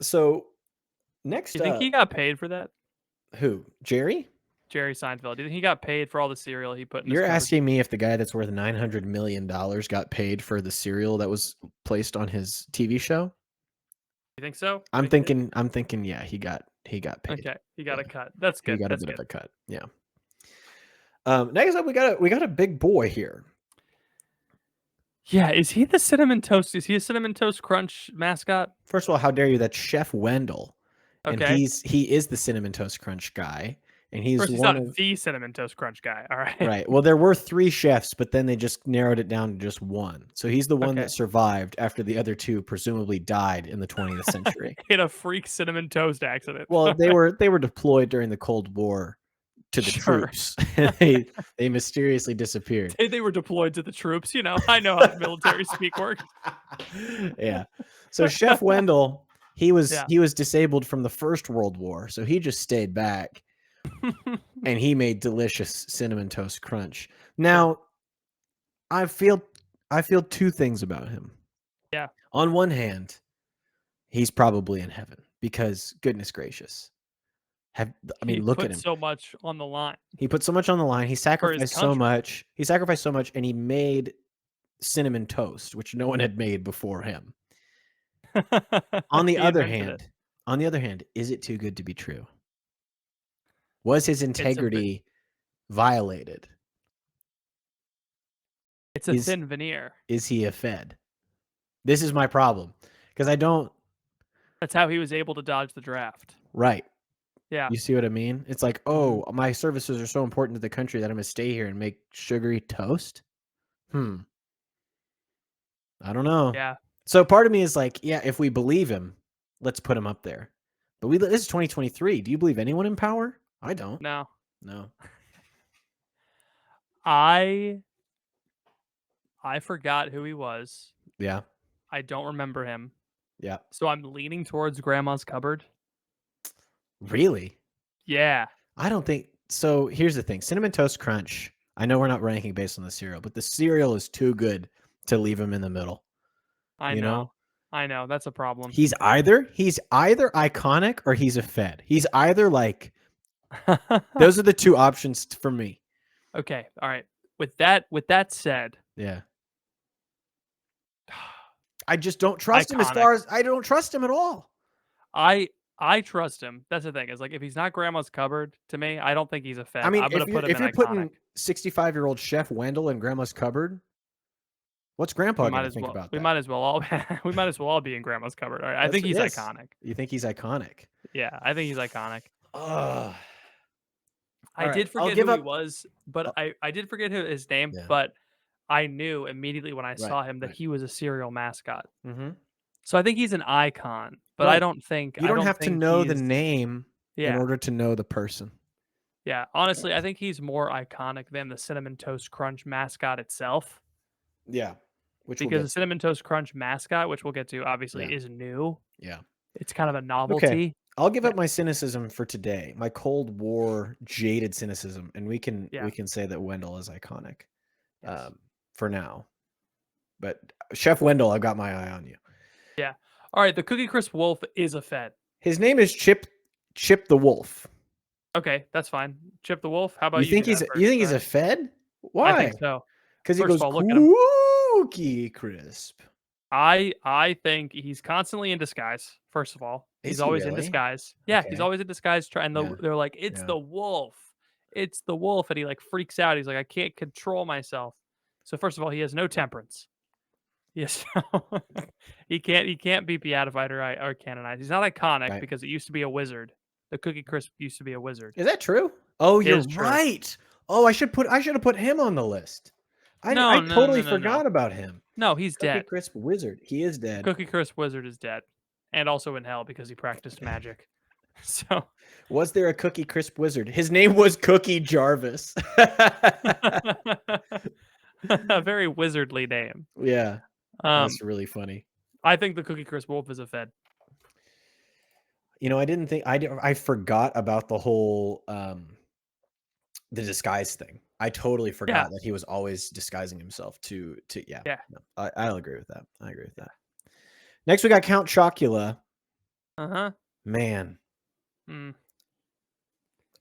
S1: So next,
S2: do you think he got paid for that?
S1: Who? Jerry
S2: Seinfeld. Do you think he got paid for all the cereal he put in
S1: You're
S2: his
S1: asking me if the guy that's worth $900 million got paid for the cereal that was placed on his TV show?
S2: You think so?
S1: I'm thinking, yeah, he got paid.
S2: Okay, he got a cut. That's good.
S1: He got
S2: That's
S1: a bit
S2: good.
S1: of a cut. Yeah. Next up, we got a big boy here.
S2: Yeah, is he the Cinnamon Toast? Is he a Cinnamon Toast Crunch mascot?
S1: First of all, how dare you? That's Chef Wendell. And
S2: Okay.
S1: he is the Cinnamon Toast Crunch guy. And he's
S2: not the Cinnamon Toast Crunch guy. All right.
S1: Right. Well, there were 3 chefs, but then they just narrowed it down to just 1. So he's the one that survived after the other 2 presumably died in the 20th century.
S2: In a freak cinnamon toast accident.
S1: Well, they were deployed during the Cold War to the troops. they mysteriously disappeared.
S2: They were deployed to the troops. You know, I know how military speak works.
S1: Yeah. So Chef Wendell, he was disabled from the First World War, so he just stayed back. And he made delicious Cinnamon Toast Crunch. Now, I feel 2 things about him.
S2: Yeah.
S1: On one hand, he's probably in heaven because goodness gracious. Look at him.
S2: So much on the line.
S1: He put so much on the line. He sacrificed so much. And he made cinnamon toast, which no one had made before him. On the other hand, is it too good to be true? Was his integrity violated?
S2: It's a thin veneer.
S1: Is he a fed? This is my problem because I don't.
S2: That's how he was able to dodge the draft.
S1: Right.
S2: Yeah.
S1: You see what I mean? It's like, oh, my services are so important to the country that I'm going to stay here and make sugary toast. I don't know.
S2: Yeah.
S1: So part of me is like, yeah, if we believe him, let's put him up there. But this is 2023. Do you believe anyone in power? I don't.
S2: No. I forgot who he was.
S1: Yeah.
S2: I don't remember him.
S1: Yeah.
S2: So I'm leaning towards Grandma's Cupboard.
S1: Really?
S2: Yeah.
S1: I don't think so. Here's the thing. Cinnamon Toast Crunch. I know we're not ranking based on the cereal, but the cereal is too good to leave him in the middle.
S2: I
S1: You know?
S2: know. I know. That's a problem.
S1: He's either iconic or he's a fed. He's either like those are the two options for me.
S2: Okay. All right. With that said,
S1: Yeah. I just don't trust him
S2: iconic.
S1: I don't trust him at all.
S2: I trust him. That's the thing. Is like if he's not Grandma's Cupboard to me, I don't think he's a
S1: I
S2: Fed.
S1: mean,
S2: I'm gonna put him
S1: if
S2: in
S1: you're
S2: iconic.
S1: putting 65-year-old Chef Wendell in Grandma's cupboard, what's
S2: We
S1: Grandpa
S2: might
S1: gonna
S2: as
S1: think
S2: well.
S1: about
S2: We
S1: that?
S2: might as well all. We might as well all be in Grandma's Cupboard. All right. I
S1: That's
S2: think
S1: what
S2: he's
S1: yes.
S2: iconic.
S1: You think he's iconic?
S2: Yeah, I think he's iconic.
S1: Ugh.
S2: I
S1: All right.
S2: did
S1: I'll
S2: forget
S1: give
S2: who he
S1: up.
S2: was, but I did forget his name,
S1: Yeah.
S2: but I knew immediately when I
S1: Right.
S2: saw him that
S1: Right.
S2: he was a cereal mascot.
S1: Mm-hmm.
S2: So I think he's an icon, but I
S1: Right.
S2: don't think
S1: You don't have to know the
S2: he's
S1: name in
S2: yeah.
S1: order to know the person.
S2: Yeah, honestly, I think he's more iconic than the Cinnamon Toast Crunch mascot itself
S1: Yeah. Which we'll
S2: because the
S1: get to.
S2: Cinnamon Toast Crunch mascot, which we'll get to, obviously
S1: Yeah.
S2: is new.
S1: Yeah.
S2: It's kind of a
S1: Okay.
S2: novelty.
S1: I'll give
S2: Yeah,
S1: up my cynicism for today. My Cold War jaded cynicism, and we can
S2: yeah,
S1: say that Wendell is iconic
S2: yes,
S1: for now. But Chef Wendell, I've got my eye on you.
S2: yeah. All right, the Cookie Crisp Wolf is a Fed.
S1: His name is Chip the Wolf.
S2: Okay, that's fine. Chip the Wolf. How
S1: You
S2: about you do
S1: think
S2: that
S1: you
S2: first?
S1: think
S2: All
S1: he's
S2: right,
S1: a Fed?
S2: I
S1: Why?
S2: think so.
S1: Because he
S2: First of
S1: goes
S2: all, look at him.
S1: Cookie Crisp.
S2: I think he's constantly in disguise. First of all,
S1: Is
S2: he's
S1: he
S2: always in
S1: really?
S2: disguise. Yeah, he's
S1: Okay.
S2: always in disguise. Trying
S1: Yeah.
S2: they're like, it's
S1: Yeah.
S2: the wolf, it's the wolf, and he like freaks out. He's like, I can't control myself. So first of all, he has no temperance. Yes, he can't be beatified or canonized. He's not iconic
S1: Right.
S2: because it used to be a wizard. The Cookie Crisp used to be a wizard.
S1: Is that true? Oh,
S2: It
S1: you're
S2: is true.
S1: right. Oh, I should have put him on the list. I
S2: No, no,
S1: totally
S2: no, no, no.
S1: forgot about him.
S2: No, he's
S1: Cookie
S2: dead.
S1: Crisp Wizard. He is dead.
S2: Cookie Crisp wizard is dead, and also in hell because he practiced magic. So
S1: Was there a Cookie Crisp Wizard? His name was Cookie Jarvis.
S2: a very wizardly name.
S1: Yeah,
S2: Um,
S1: that's really funny.
S2: I think the Cookie Crisp Wolf is a Fed.
S1: You know, I didn't think I forgot about the whole the disguise thing. I totally
S2: Yeah,
S1: forgot that he was always disguising himself to yeah.
S2: yeah,
S1: No, I'll agree with that. I agree with that. Next we got Count Chocula.
S2: uh-huh.
S1: Man.
S2: Mm.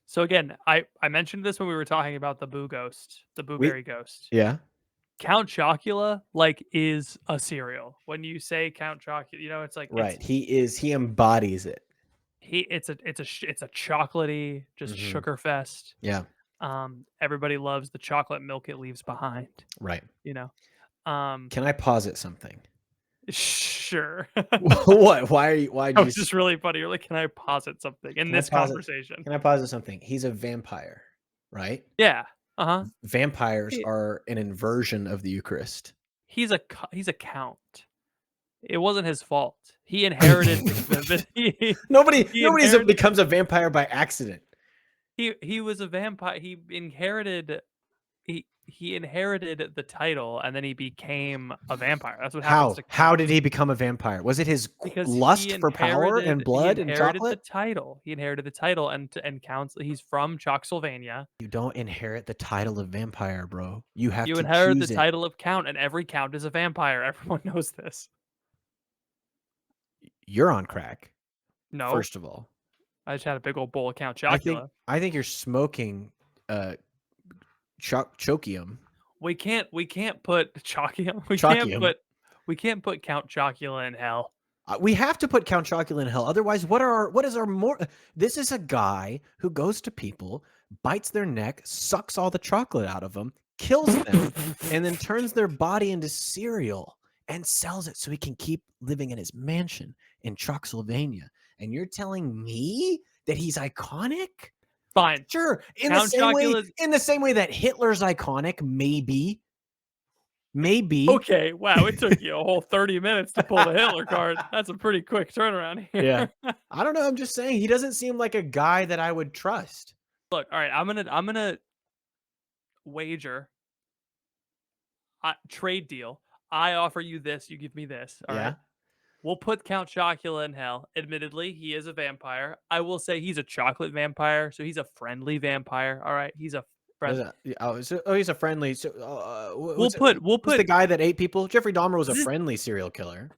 S2: So again, I mentioned this when we were talking about the Boo Ghost, the
S1: We
S2: Booberry Ghost.
S1: yeah.
S2: Count Chocula, like, is a cereal. When you say Count Chocula, it's like
S1: Right. He embodies it.
S2: it's a chocolatey, just
S1: Mhm.
S2: sugar fest.
S1: Yeah.
S2: Everybody loves the chocolate milk it leaves behind,
S1: Right.
S2: you know? Um,
S1: Can I posit something?
S2: sure.
S1: What? Why
S2: That
S1: did you
S2: was just really funny. You're like, "Can I posit something in
S1: can I
S2: this
S1: posit
S2: conversation?"
S1: can I posit something? He's a vampire, right?
S2: Yeah. Uh-huh.
S1: Vampires
S2: He
S1: are an inversion of the Eucharist.
S2: he's a count. It wasn't his fault. He inherited the he
S1: Nobody's
S2: inherited
S1: becomes a vampire by accident.
S2: he was a vampire. He inherited the title and then he became a vampire. That's what happens to
S1: How did
S2: counts.
S1: he become a vampire? Was it his
S2: Because
S1: lust for power and
S2: he
S1: blood and
S2: inherited the
S1: chocolate?
S2: title. He inherited the title and counts he's from Chalksylvania.
S1: You don't inherit the title of vampire, bro. You have
S2: You
S1: to
S2: inherit the
S1: choose it.
S2: title of count, and every count is a vampire. Everyone knows this.
S1: You're on crack,
S2: No,
S1: first of all.
S2: I just had a big old bowl of Count
S1: I think
S2: Chocula.
S1: I think you're smoking chokium.
S2: We can't put Chocula.
S1: Chokium.
S2: We can't put Count Chocula in hell.
S1: We have to put Count Chocula in hell. Otherwise, what is our more? This is a guy who goes to people, bites their neck, sucks all the chocolate out of them, kills them, and then turns their body into cereal and sells it so he can keep living in his mansion in Chalksylvania. And you're telling me that he's iconic?
S2: Fine.
S1: Sure.
S2: Count Chocula's
S1: In the same way that Hitler's iconic, maybe. Maybe.
S2: okay. Wow, it took you a whole 30 minutes to pull the Hitler card. That's a pretty quick turnaround here.
S1: Yeah. I don't know. I'm just saying he doesn't seem like a guy that I would trust.
S2: Look, all right. I'm gonna wager trade deal. I offer you this, you give me this. All right.
S1: Yeah.
S2: We'll put Count Chocula in hell. Admittedly, he is a vampire. I will say he's a chocolate vampire, so he's a friendly vampire. All right, he's a friend.
S1: He's a friendly. So,
S2: We'll
S1: who's the
S2: put
S1: guy that ate people? Jeffrey Dahmer was a friendly serial killer.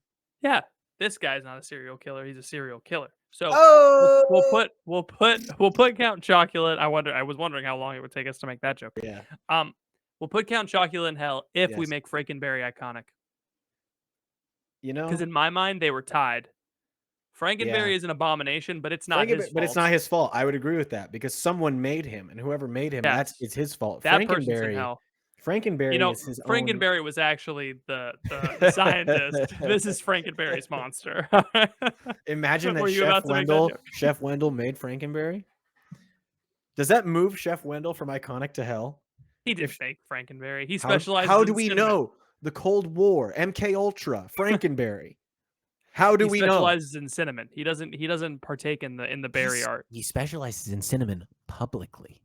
S2: yeah. This guy's not a serial killer. He's a serial killer. So
S1: Oh,
S2: we'll put Count Chocula. I was wondering how long it would take us to make that joke.
S1: yeah,
S2: Um, we'll put Count Chocula in hell if we
S1: yes.
S2: make Frankenberry iconic.
S1: You
S2: Because
S1: know,
S2: in my mind, they were tied.
S1: yeah.
S2: Frankenberry is an abomination, but it's not his
S1: Frankenberry, but it's
S2: fault.
S1: not his fault. I would agree with that because someone made him, and whoever made him,
S2: Yes,
S1: it's his fault.
S2: that person's in hell. You
S1: Frankenberry
S2: know,
S1: is his own.
S2: Frankenberry was actually the scientist. This is Frankenberry's monster.
S1: Imagine that
S2: Were you about to make that joke?
S1: Chef Wendell made Frankenberry. Does that move Chef Wendell from iconic to hell?
S2: He didn't
S1: If
S2: make Frankenberry. He
S1: how
S2: specializes
S1: do
S2: in
S1: we
S2: cinnamon.
S1: know the Cold War, MK Ultra, Frankenberry? How do
S2: He
S1: we know?
S2: specializes in cinnamon. He doesn't partake in the berry art.
S1: He specializes in cinnamon publicly.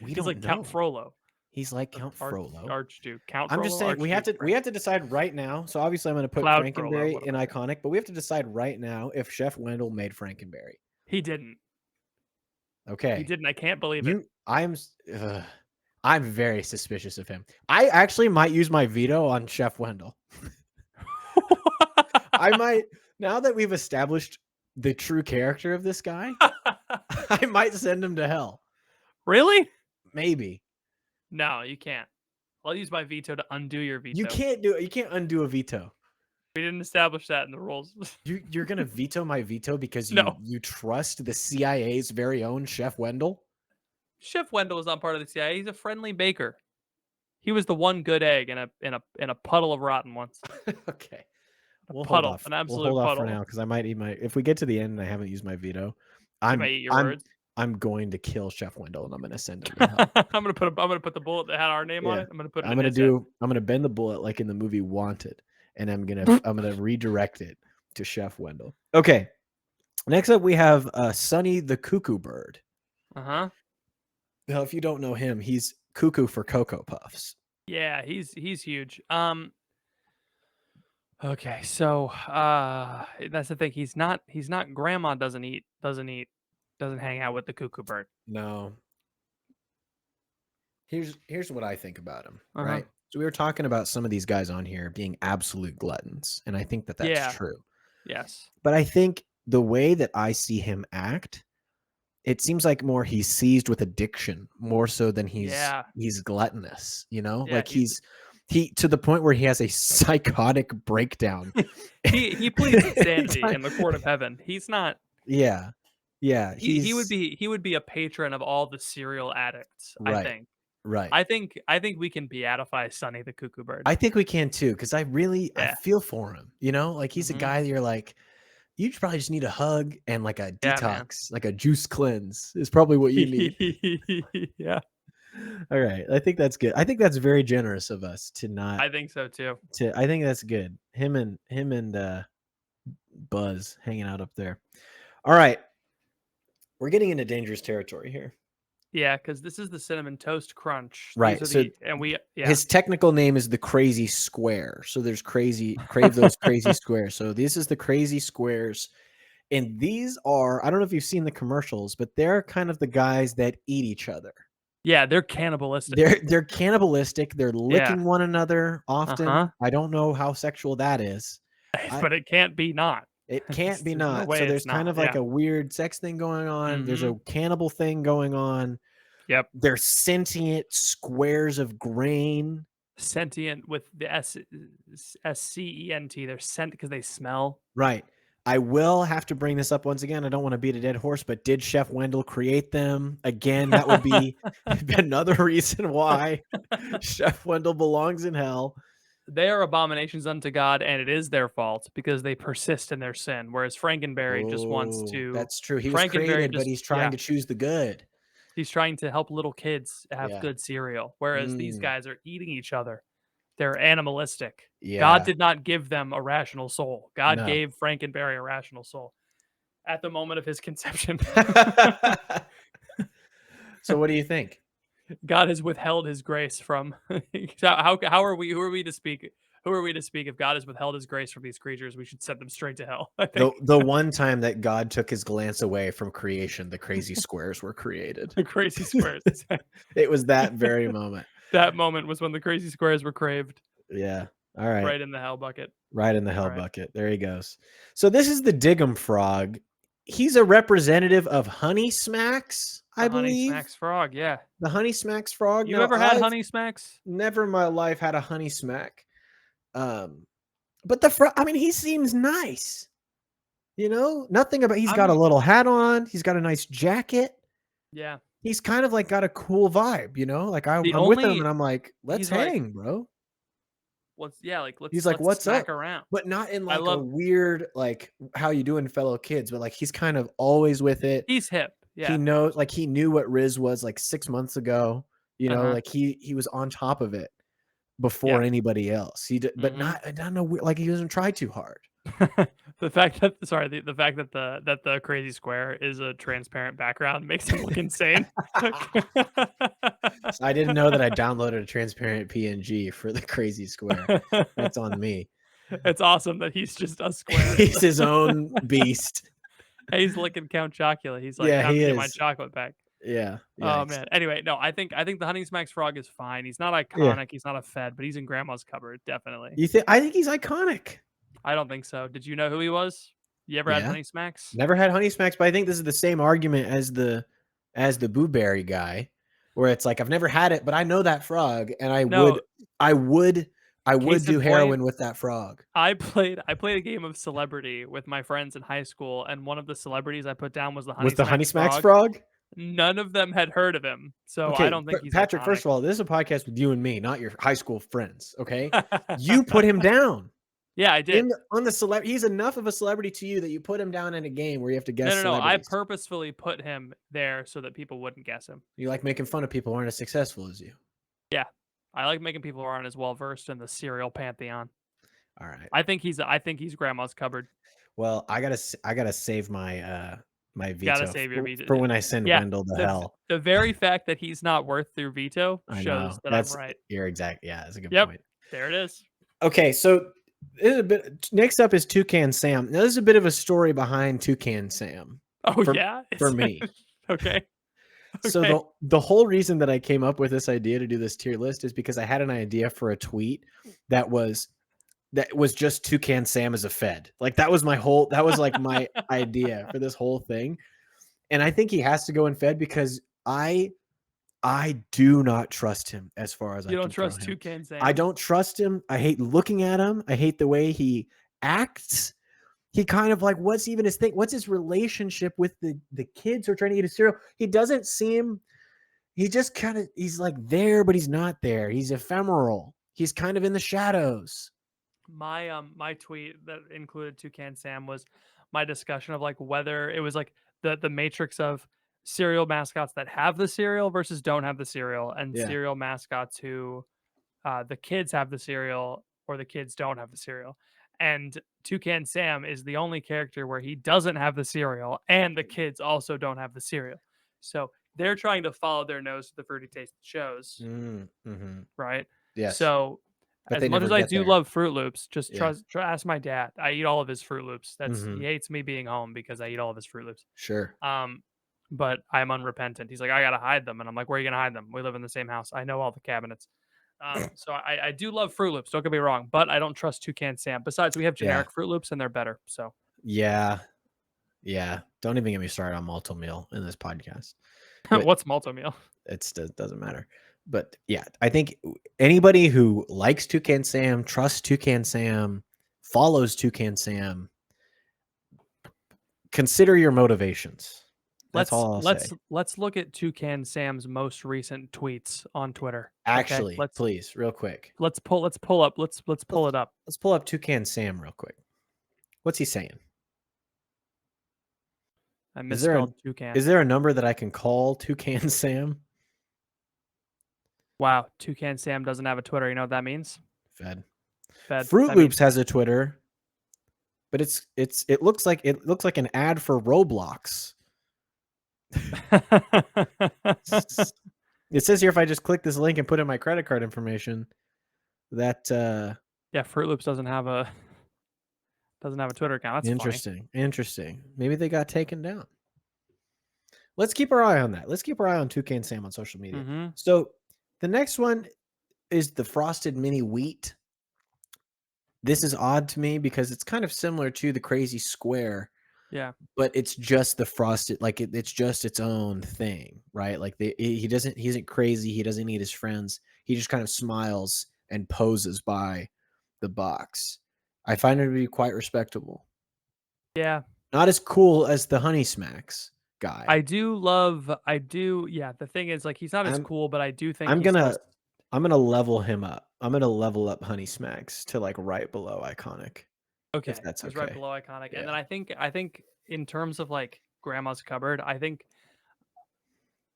S1: We
S2: He's
S1: don't
S2: like
S1: know.
S2: Count Frollo.
S1: He's like Count Frollo.
S2: Archduke. Count
S1: I'm
S2: Frollo,
S1: just saying we have
S2: Archduke,
S1: to decide right now. So obviously I'm going to put
S2: Cloud Frollo.
S1: Frankenberry in iconic, but we have to decide right now if Chef Wendell made Frankenberry.
S2: He didn't.
S1: Okay.
S2: He didn't. I can't believe it.
S1: I'm very suspicious of him. I actually might use my veto on Chef Wendell. I might, now that we've established the true character of this guy, I might send him to hell.
S2: Really?
S1: Maybe.
S2: No, you can't. I'll use my veto to undo your veto.
S1: You can't undo a veto.
S2: We didn't establish that in the rules.
S1: You're gonna veto my veto because
S2: No.
S1: you trust the CIA's very own Chef Wendell?
S2: Chef Wendell was not part of the CIA. He's a friendly baker. He was the one good egg in a puddle of rotten ones.
S1: Okay.
S2: An absolute
S1: We'll hold off
S2: puddle.
S1: for now because I might eat my. If we get to the end and I haven't used my veto,
S2: You might eat your words.
S1: I'm going to kill Chef Wendell and I'm going to send him to hell.
S2: I'm gonna put the bullet that had our name on it. I'm gonna put it.
S1: I'm gonna bend the bullet like in the movie Wanted, and I'm gonna redirect it to Chef Wendell. Okay. Next up, we have Sonny the Cuckoo Bird.
S2: Uh-huh.
S1: Now, if you don't know him, he's cuckoo for Cocoa Puffs.
S2: Yeah, he's huge. Okay, so that's the thing. He's not grandma doesn't hang out with the cuckoo bird.
S1: No. Here's what I think about him,
S2: Uh-huh.
S1: right? So we were talking about some of these guys on here being absolute gluttons, and I think that that's true.
S2: Yes.
S1: But I think the way that I see him act, it seems like more he's seized with addiction more so than he's gluttonous, you know?
S2: Yeah,
S1: like he to the point where he has a psychotic breakdown.
S2: he pleads insanity in the court of heaven. He's not.
S1: Yeah. Yeah,
S2: he would be a patron of all the serial addicts,
S1: right,
S2: I think.
S1: Right.
S2: I think we can beatify Sonny the Cuckoo Bird.
S1: I think we can too, because I feel for him. You know, like he's a guy that you're like, you probably just need a hug and like a detox, like a juice cleanse is probably what you need.
S2: Yeah.
S1: All right. I think that's good. I think that's very generous of us to not.
S2: I think so too.
S1: I think that's good. Him and Buzz hanging out up there. All right. We're getting into dangerous territory here.
S2: Yeah, because this is the Cinnamon Toast Crunch.
S1: Right. His technical name is the Crazy Square. So there's crave those crazy squares. So this is the Crazy Squares. And these are, I don't know if you've seen the commercials, but they're kind of the guys that eat each other.
S2: Yeah, they're cannibalistic.
S1: They're cannibalistic. They're licking one another often. I don't know how sexual that is.
S2: But it can't be not.
S1: It can't be not. So there's kind of like a weird sex thing going on. There's a cannibal thing going on.
S2: Yep.
S1: They're sentient squares of grain.
S2: Sentient with the SCENT. They're sent because they smell.
S1: Right. I will have to bring this up once again. I don't want to beat a dead horse, but did Chef Wendell create them? Again, that would be another reason why Chef Wendell belongs in hell.
S2: They are abominations unto God, and it is their fault because they persist in their sin. Whereas Frankenberry just wants to.
S1: That's true. He was created, but he's trying to choose the good.
S2: He's trying to help little kids have good cereal, whereas these guys are eating each other. They're animalistic.
S1: Yeah.
S2: God did not give them a rational soul. God gave Frankenberry a rational soul at the moment of his conception.
S1: So what do you think?
S2: God has withheld his grace from how are we who are we to speak who are we to speak if God has withheld his grace from these creatures? We should send them straight to hell, I think.
S1: The one time that God took his glance away from creation, the crazy squares were created.
S2: The crazy squares.
S1: It was that very moment.
S2: That moment was when the crazy squares were craved.
S1: Yeah. All right.
S2: Right in the hell bucket.
S1: Right in the hell bucket. There he goes. So this is the Diggum frog. He's a representative of Honey Smacks, I believe.
S2: Honey Smacks frog, yeah.
S1: The Honey Smacks frog.
S2: You ever had Honey Smacks?
S1: Never in my life had a Honey Smack. But the frog, I mean, he seems nice. You know, nothing about, he's got a little hat on. He's got a nice jacket.
S2: Yeah.
S1: He's kind of like got a cool vibe, you know, like I'm with him and I'm like, let's hang, bro.
S2: Let's
S1: he's like, what's
S2: smack
S1: up?
S2: around.
S1: But not in like a weird, like how you doing, fellow kids, but like he's kind of always with it.
S2: He's hip. Yeah.
S1: He knows, like he knew what Riz was like 6 months ago, you know, like he was on top of it before anybody else. But not, I don't know, like he doesn't try too hard.
S2: The fact that the fact that the crazy square is a transparent background makes him look insane.
S1: So I didn't know that I downloaded a transparent PNG for the crazy square. That's on me.
S2: It's awesome that he's just a square.
S1: He's his own beast.
S2: He's licking Count Chocula. He's like,
S1: yeah,
S2: I'm getting my chocolate back.
S1: Yeah.
S2: Oh man. Anyway, no, I think the Honey Smacks frog is fine. He's not iconic. Yeah. He's not a fed, but he's in Grandma's cupboard, definitely.
S1: You think? I think he's iconic.
S2: I don't think so. Did you know who he was? You ever had Honey Smacks?
S1: Never had Honey Smacks, but I think this is the same argument as the Boo Berry guy, where it's like I've never had it, but I know that frog, and I would do heroin with that frog.
S2: I played a game of Celebrity with my friends in high school, and one of the celebrities I put down was the Honey Smacks
S1: frog.
S2: None of them had heard of him, so I don't think he's
S1: Patrick.
S2: Iconic.
S1: First of all, this is a podcast with you and me, not your high school friends. Okay, you put him down.
S2: Yeah, I did.
S1: On the celebrity, he's enough of a celebrity to you that you put him down in a game where you have to guess.
S2: No. I purposefully put him there so that people wouldn't guess him.
S1: You like making fun of people who aren't as successful as you.
S2: Yeah, I like making people who aren't as well versed in the cereal pantheon.
S1: All right.
S2: I think he's Grandma's cupboard.
S1: Well, I gotta save my my veto.
S2: Gotta save your veto
S1: for when I send Wendell to hell.
S2: The very fact that he's not worth your veto shows that I'm right.
S1: You're exact. Yeah, that's a good point.
S2: There it is.
S1: Okay, so next up is Toucan Sam. Now, this is a bit of a story behind Toucan Sam. For me.
S2: Okay.
S1: So the whole reason that I came up with this idea to do this tier list is because I had an idea for a tweet that was just Toucan Sam as a fed. Like that was my idea for this whole thing. And I think he has to go in fed because I do not trust him as far as
S2: you don't trust Toucan Sam.
S1: I don't trust him. I hate looking at him. I hate the way he acts. He kind of like, what's even his thing? What's his relationship with the kids who are trying to eat a cereal? He doesn't seem, he just kind of, he's like there, but he's not there. He's ephemeral. He's kind of in the shadows.
S2: My tweet that included Toucan Sam was my discussion of like whether it was like the matrix of cereal mascots that have the cereal versus don't have the cereal, and cereal mascots who the kids have the cereal or the kids don't have the cereal. And Toucan Sam is the only character where he doesn't have the cereal and the kids also don't have the cereal. So they're trying to follow their nose to the fruity taste shows. Right? Yeah. So but as much as I do love Fruit Loops, just ask my dad. I eat all of his Fruit Loops. He hates me being home because I eat all of his Fruit Loops.
S1: Sure.
S2: But I'm unrepentant. He's like, I gotta hide them, and I'm like, where are you gonna hide them? We live in the same house. I know all the cabinets. So I do love Fruit Loops. Don't get me wrong, but I don't trust Toucan Sam. Besides, we have generic Fruit Loops, and they're better. So
S1: yeah. Don't even get me started on Malto-Meal in this podcast.
S2: What's Malto-Meal?
S1: It doesn't matter. But yeah, I think anybody who likes Toucan Sam, trusts Toucan Sam, follows Toucan Sam, consider your motivations. That's all I'll say.
S2: Let's look at Toucan Sam's most recent tweets on Twitter.
S1: Actually, please, real quick.
S2: Let's pull it up. Let's pull it up.
S1: Let's pull up Toucan Sam real quick. What's he saying?
S2: I misspelled Toucan.
S1: Is there a number that I can call Toucan Sam?
S2: Wow, Toucan Sam doesn't have a Twitter. You know what that means?
S1: Fed. Fruit Loops has a Twitter, but it looks like an ad for Roblox. It says here if I just click this link and put in my credit card information, that
S2: yeah, Fruit Loops doesn't have a Twitter account. That's funny.
S1: Interesting. Maybe they got taken down. Let's keep our eye on that. Let's keep our eye on Toucan Sam on social media.
S2: Mm-hmm.
S1: So the next one is the Frosted Mini Wheat. This is odd to me because it's kind of similar to the Crazy Square.
S2: Yeah.
S1: But it's just the frosted, like it's just its own thing, right? Like he isn't crazy. He doesn't need his friends. He just kind of smiles and poses by the box. I find it to be quite respectable.
S2: Yeah.
S1: Not as cool as the Honey Smacks guy.
S2: I do. Yeah. The thing is, like, he's not as cool, but I do think
S1: I'm gonna level him up. I'm gonna level up Honey Smacks to like right below iconic.
S2: Okay,
S1: If that's
S2: he's
S1: okay.
S2: right below iconic,
S1: Yeah.
S2: and then I think in terms of like Grandma's Cupboard, I think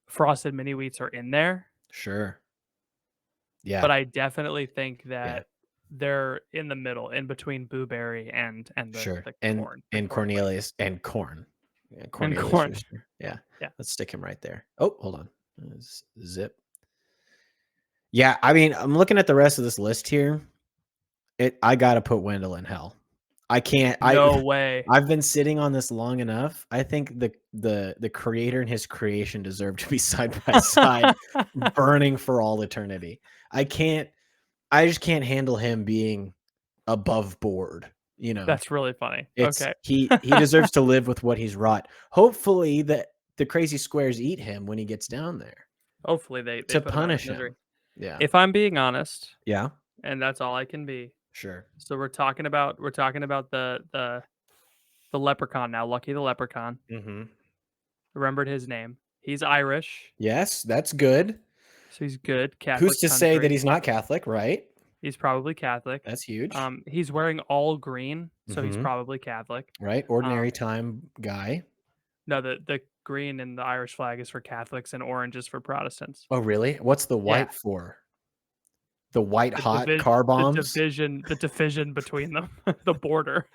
S2: Frosted Mini Wheats are in there.
S1: Sure. Yeah.
S2: But I definitely think that they're in the middle, in between Boo-Berry and
S1: sure.
S2: the
S1: and
S2: corn,
S1: and
S2: corn
S1: Cornelius and corn. Yeah,
S2: and
S1: Cornelius
S2: corn.
S1: Rooster. Yeah.
S2: Yeah.
S1: Let's stick him right there. Oh, hold on. Zip. Yeah, I mean, I'm looking at the rest of this list here. I gotta put Wendell in hell. I can't.
S2: No way.
S1: I've been sitting on this long enough. I think the creator and his creation deserve to be side by side, burning for all eternity. I just can't handle him being above board. You know,
S2: that's really funny. Okay,
S1: he deserves to live with what he's wrought. Hopefully, that the crazy squares eat him when he gets down there.
S2: Hopefully, they
S1: to
S2: put
S1: punish
S2: him.
S1: him. Yeah.
S2: If I'm being honest,
S1: yeah,
S2: and that's all I can be.
S1: Sure.
S2: So we're talking about the leprechaun now, Lucky the Leprechaun.
S1: Mm-hmm.
S2: Remembered his name. He's Irish.
S1: Yes, that's good.
S2: So he's good. Catholic.
S1: Who's to say that he's not Catholic, right?
S2: He's probably Catholic.
S1: That's huge.
S2: He's wearing all green, so he's probably Catholic.
S1: Right, ordinary time guy.
S2: No, the green in the Irish flag is for Catholics and orange is for Protestants.
S1: Oh, really? What's the white for? The white hot car bombs?
S2: The division between them. The border.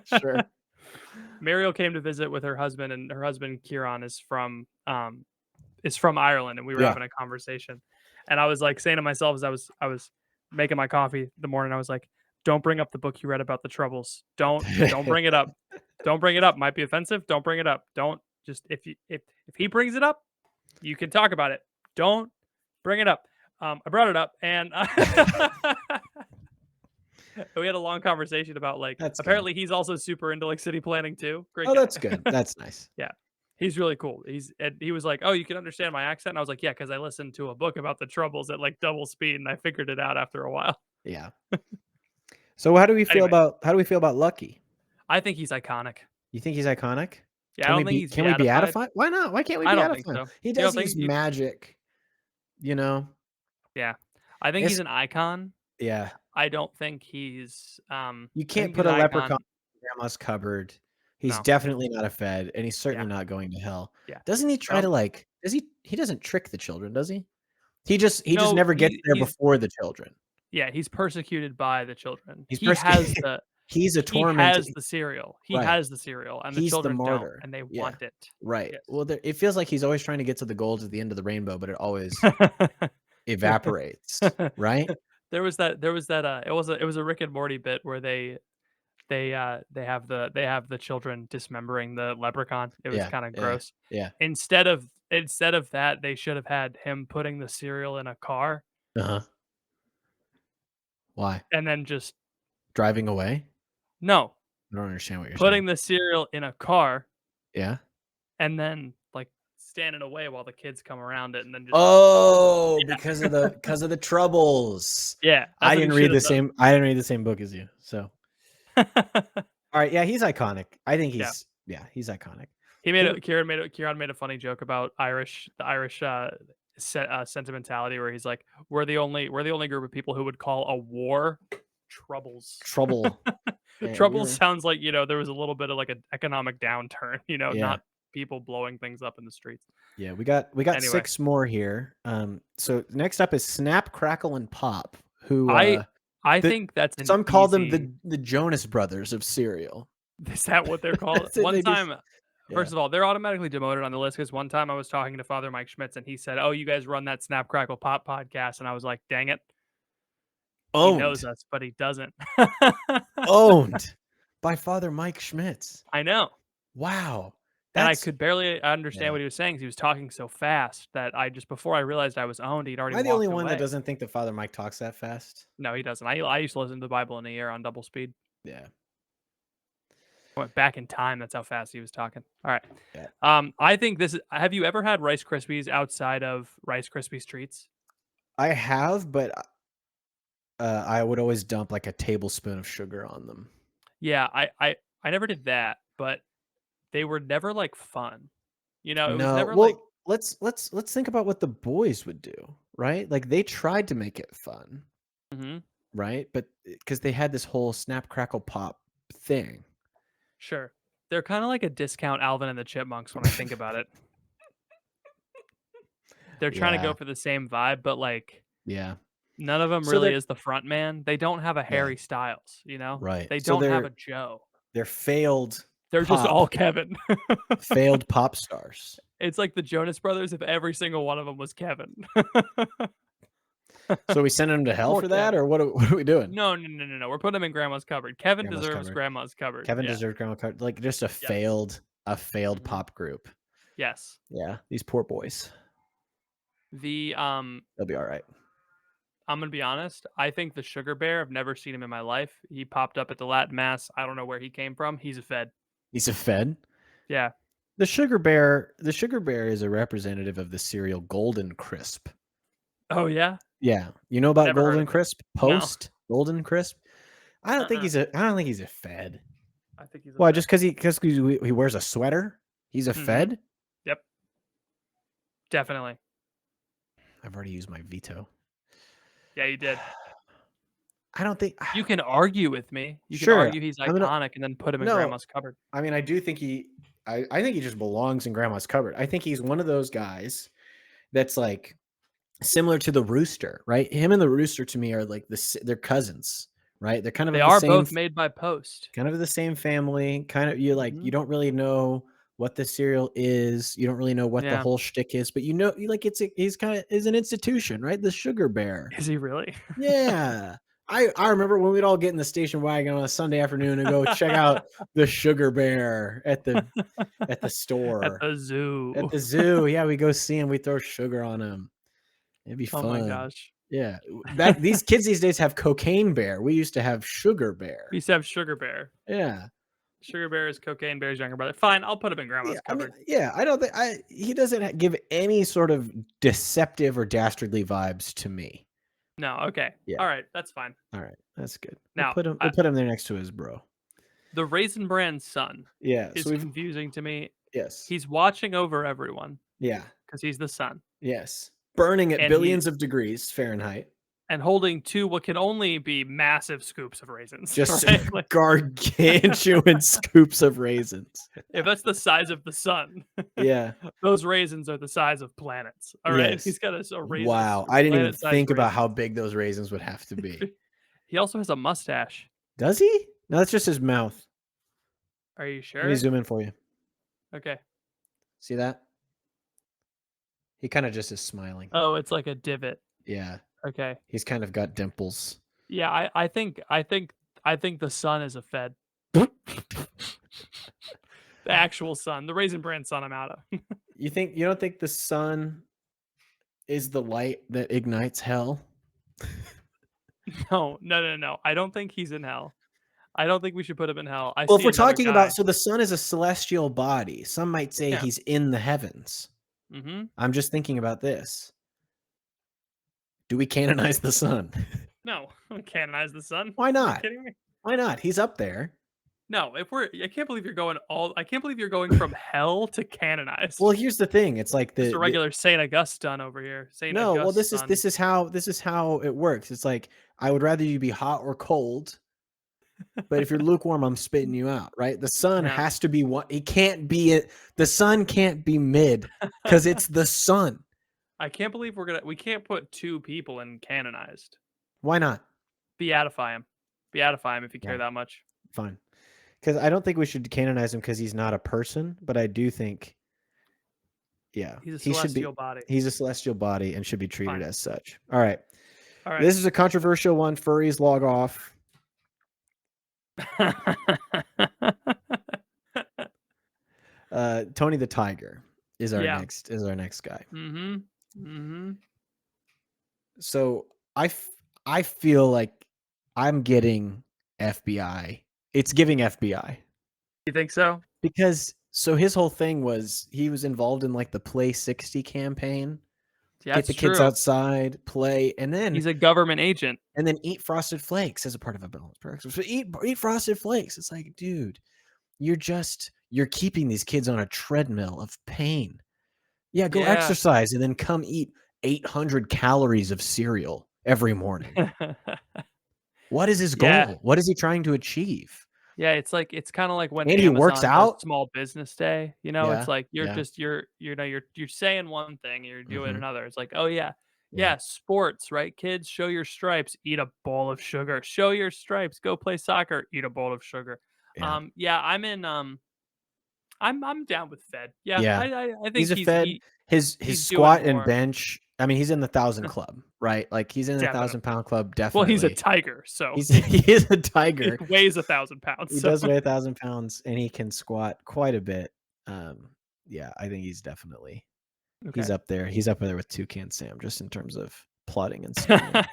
S1: Sure.
S2: Mariel came to visit with her husband, and her husband Kieran is from Ireland, and we were having a conversation. And I was like saying to myself as I was making my coffee the morning, I was like, don't bring up the book you read about the Troubles. Don't bring it up. Don't bring it up. Might be offensive. Don't bring it up. Don't just if he brings it up, you can talk about it. Don't bring it up. I brought it up, and we had a long conversation about like apparently he's also super into like city planning too. Great.
S1: Oh, that's good. That's nice.
S2: Yeah. He's really cool. He was like, "Oh, you can understand my accent?" And I was like, "Yeah, because I listened to a book about the Troubles at like double speed, and I figured it out after a while."
S1: Yeah. So how do we feel about Lucky?
S2: I think he's iconic.
S1: You think he's iconic?
S2: Yeah, I don't think he's
S1: can we be beatified? Why not? Why can't we be beatified? I don't think so. He does use magic, you know.
S2: Yeah, I think he's an icon.
S1: Yeah,
S2: I don't think he's.
S1: You can't put a leprechaun in Grandma's cupboard. He's definitely not a Fed, and he's certainly not going to hell.
S2: Yeah.
S1: Doesn't he try to like? Does he? He doesn't trick the children, does he? He just never gets there before the children.
S2: Yeah, he's persecuted by the children.
S1: He's
S2: he has the.
S1: He's a torment.
S2: He has the cereal. He has the cereal, and the children don't, and they want it.
S1: Right. Yes. Well, it feels like he's always trying to get to the gold at the end of the rainbow, but it always evaporates. Right.
S2: There was that. It was a Rick and Morty bit where they have the children dismembering the leprechaun. It was kind of gross.
S1: Yeah.
S2: Instead of that, they should have had him putting the cereal in a car.
S1: Why?
S2: And then just
S1: driving away.
S2: No.
S1: I don't understand what you're
S2: putting
S1: saying.
S2: the cereal in a car.
S1: Yeah.
S2: And then like standing away while the kids come around it, and then
S1: just because of the Troubles.
S2: Yeah.
S1: I didn't read the same book as you. So all right, yeah, he's iconic. I think he's he's iconic.
S2: Kieran made a funny joke about the Irish sentimentality where he's like, we're the only group of people who would call a war troubles.
S1: Trouble.
S2: Trouble sounds like, there was a little bit of like an economic downturn, not people blowing things up in the streets.
S1: Yeah, we got anyway. 6 more here. So next up is Snap, Crackle, and Pop, who
S2: I think that's
S1: some call them the Jonas Brothers of cereal.
S2: Is that what they're called?
S1: Yeah.
S2: First of all, they're automatically demoted on the list because one time I was talking to Father Mike Schmitz and he said, "Oh, you guys run that Snap Crackle Pop podcast," and I was like, "Dang it, he knows
S1: Owned.
S2: us, but he doesn't."
S1: Owned by Father Mike Schmitz.
S2: I know.
S1: Wow.
S2: And I
S1: That's
S2: could barely understand
S1: yeah.
S2: what he was saying 'cause he was talking so fast that I just before I realized I was owned, he'd already
S1: Am I the only
S2: walked
S1: one that
S2: away.
S1: doesn't think that Father Mike talks that fast?
S2: No, he doesn't. I used to listen to the Bible in a year on double speed.
S1: Yeah.
S2: Went back in time, that's how fast he was talking. Alright.
S1: Yeah.
S2: I think this is have you ever had Rice Krispies outside of Rice Krispies Treats?
S1: I have, but I would always dump like a tablespoon of sugar on them.
S2: Yeah, I never did that, but they were never, like, fun. You know, it was
S1: No,
S2: never like
S1: well, let's think about what the boys would do, right? Like they tried to make it fun,
S2: Mhm.
S1: right? But because they had this whole snap crackle pop thing.
S2: Sure. They're kinda like a discount Alvin and the Chipmunks when I think about it. They're trying to go
S1: Yeah,
S2: for the same vibe, but, like,
S1: yeah.
S2: none of them
S1: So
S2: really
S1: they're
S2: is the front man. They don't have a
S1: yeah,
S2: Harry Styles, you know?
S1: right.
S2: They
S1: So
S2: don't have a
S1: they're
S2: Joe.
S1: they're failed
S2: They're just
S1: pop
S2: all Kevin.
S1: failed pop stars.
S2: It's like the Jonas Brothers if every single one of them was Kevin.
S1: So we sending them to hell
S2: Poor
S1: for that,
S2: Kevin.
S1: or what are we doing?
S2: No, no, no, no, no, we're putting him in grandma's cupboard. Kevin
S1: Grandma's
S2: deserves
S1: covered.
S2: grandma's cupboard.
S1: Kevin
S2: Yeah.
S1: deserved grandma card, like just a
S2: Yes.
S1: failed
S2: Mhm.
S1: pop group.
S2: Yes.
S1: Yeah, these poor boys.
S2: The,
S1: They'll be all right.
S2: I'm gonna be honest, I think the Sugar Bear, I've never seen him in my life. He popped up at the Latin Mass. I don't know where he came from. He's a Fed.
S1: He's a Fed.
S2: Yeah.
S1: The sugar bear is a representative of the cereal Golden Crisp.
S2: Oh, yeah?
S1: Yeah. You know about
S2: Never heard
S1: Golden
S2: of it.
S1: Crisp?
S2: No.
S1: Post Golden Crisp?
S2: Uh-uh.
S1: I don't think he's a Fed.
S2: I think he's a
S1: Why,
S2: Fed.
S1: just because he wears a sweater? He's a
S2: Mhm.
S1: Fed?
S2: Yep. Definitely.
S1: I've already used my veto.
S2: Yeah, you did.
S1: I don't think
S2: You can argue with me. You can
S1: sure.
S2: argue he's
S1: I'm gonna
S2: iconic and then put him in
S1: no,
S2: grandma's cupboard.
S1: I mean, I do think I think he just belongs in grandma's cupboard. I think he's one of those guys that's like similar to the rooster, right? Him and the rooster to me are like they're cousins, right? They're
S2: They
S1: the
S2: are
S1: same
S2: both made by Post.
S1: kind of the same family. Kind of you
S2: Mhm.
S1: don't really know what the cereal is. You don't really know what the
S2: Yeah.
S1: whole shtick is, but you know, like he's kind of is an institution, right? The Sugar Bear.
S2: Is he really?
S1: Yeah. I remember when we'd all get in the station wagon on a Sunday afternoon and go check out the Sugar Bear at the
S2: At
S1: store.
S2: the
S1: At
S2: zoo.
S1: the zoo. Yeah, we go see him, we throw sugar on him. It'd be
S2: Oh my
S1: fun.
S2: gosh.
S1: Yeah. Back these kids these days have Cocaine Bear. We used to have Sugar
S2: We
S1: Bear.
S2: used to have Sugar Bear.
S1: Yeah.
S2: Sugar Bear is Cocaine Bear's younger brother. Fine, I'll put him in
S1: Yeah,
S2: grandma's
S1: I mean,
S2: cupboard.
S1: yeah, I don't think he doesn't give any sort of deceptive or dastardly vibes to me.
S2: No, okay.
S1: Yeah.
S2: Alright, that's fine.
S1: All right. That's good.
S2: Now,
S1: We'll put him there next to his bro.
S2: the Raisin Bran son
S1: Yeah. So
S2: is
S1: we've
S2: confusing to me.
S1: yes.
S2: He's watching over everyone
S1: Yeah.
S2: because he's the son,
S1: Yes. Burning at
S2: and he
S1: billions of degrees Fahrenheit.
S2: and holding 2 what can only be massive scoops of raisins,
S1: Just
S2: right? Like,
S1: gargantuan scoops of raisins.
S2: if that's the size of the sun,
S1: Yeah.
S2: those raisins are the size of planets, alright?
S1: Yes.
S2: He's got a raisin
S1: Wow. I didn't even
S2: planet-sized
S1: think about how
S2: raisins.
S1: big those raisins would have to be.
S2: He also has a mustache.
S1: Does he? No, that's just his mouth.
S2: Are you
S1: Let me
S2: sure?
S1: zoom in for you.
S2: Okay.
S1: See that? He kind of just is smiling.
S2: Oh, it's like a divot.
S1: Yeah.
S2: Okay.
S1: He's kind of got dimples.
S2: Yeah, I think the sun is a Fed. The actual sun. The Raisin Bran sun I'm out of.
S1: You don't think the sun is the light that ignites hell?
S2: No, no, no, no. I don't think he's in hell. I don't think we should put him in hell. I
S1: Well, if
S2: see
S1: we're
S2: another
S1: talking about
S2: guy.
S1: so the sun is a celestial body. Some might say
S2: Yeah.
S1: he's in the heavens.
S2: Mhm.
S1: I'm just thinking about this. Do we canonize the sun?
S2: No, don't canonize the sun.
S1: Why
S2: Are you
S1: not?
S2: kidding me?
S1: Why not? He's up there.
S2: No, if we're I can't believe you're going from hell to canonized.
S1: Well, here's the thing. It's like
S2: Just a regular Saint Augustine over here. Saint
S1: no, well,
S2: August's son.
S1: this is how it works. It's like I would rather you be hot or cold, but if you're lukewarm, I'm spitting you out, right? The sun
S2: Yeah.
S1: has to be one. It can't be it. The sun can't be mid because it's the sun.
S2: I can't believe we can't put 2 people in canonized.
S1: Why not?
S2: Beatify him. Beatify him if you care
S1: Yeah,
S2: that much.
S1: fine. Because I don't think we should canonize him because he's not a person, but I do think, yeah,
S2: He's a
S1: he should be.
S2: celestial body.
S1: He's a celestial body and should be treated
S2: Fine.
S1: as such. All right.
S2: All right.
S1: This is a controversial one. Furries log off. Tony the Tiger is our next guy. So I feel like I'm getting FBI. It's giving FBI.
S2: You think so?
S1: Because his whole thing was he was involved in like the Play 60 campaign.
S2: Yeah,
S1: get the kids outside, play, and then
S2: he's a government agent.
S1: And then eat Frosted Flakes as a part of a balance program. So eat Frosted Flakes. It's like, dude, you're keeping these kids on a treadmill of pain. Yeah, go exercise and then come eat 800 calories of cereal every morning. What is his goal? What is he trying to achieve?
S2: Yeah, it's kind of like when
S1: Amazon he works out.
S2: Small Business Day. You know, it's like you're saying one thing, you're doing another. It's like, oh yeah, sports, right? Kids, show your stripes, eat a bowl of sugar. Show your stripes, go play soccer, eat a bowl of sugar.
S1: Yeah.
S2: I'm down with Fed. Yeah. I think
S1: he's a Fed. His squat and bench. I mean, he's in the 1,000 club, right? Like he's in the 1,000-pound club. Definitely.
S2: Well, he's a tiger, so
S1: he is a tiger.
S2: He weighs 1,000 pounds.
S1: He does weigh 1,000 pounds, and he can squat quite a bit. Yeah, I think he's definitely he's up there. He's up there with Toucan Sam, just in terms of plotting and scheming.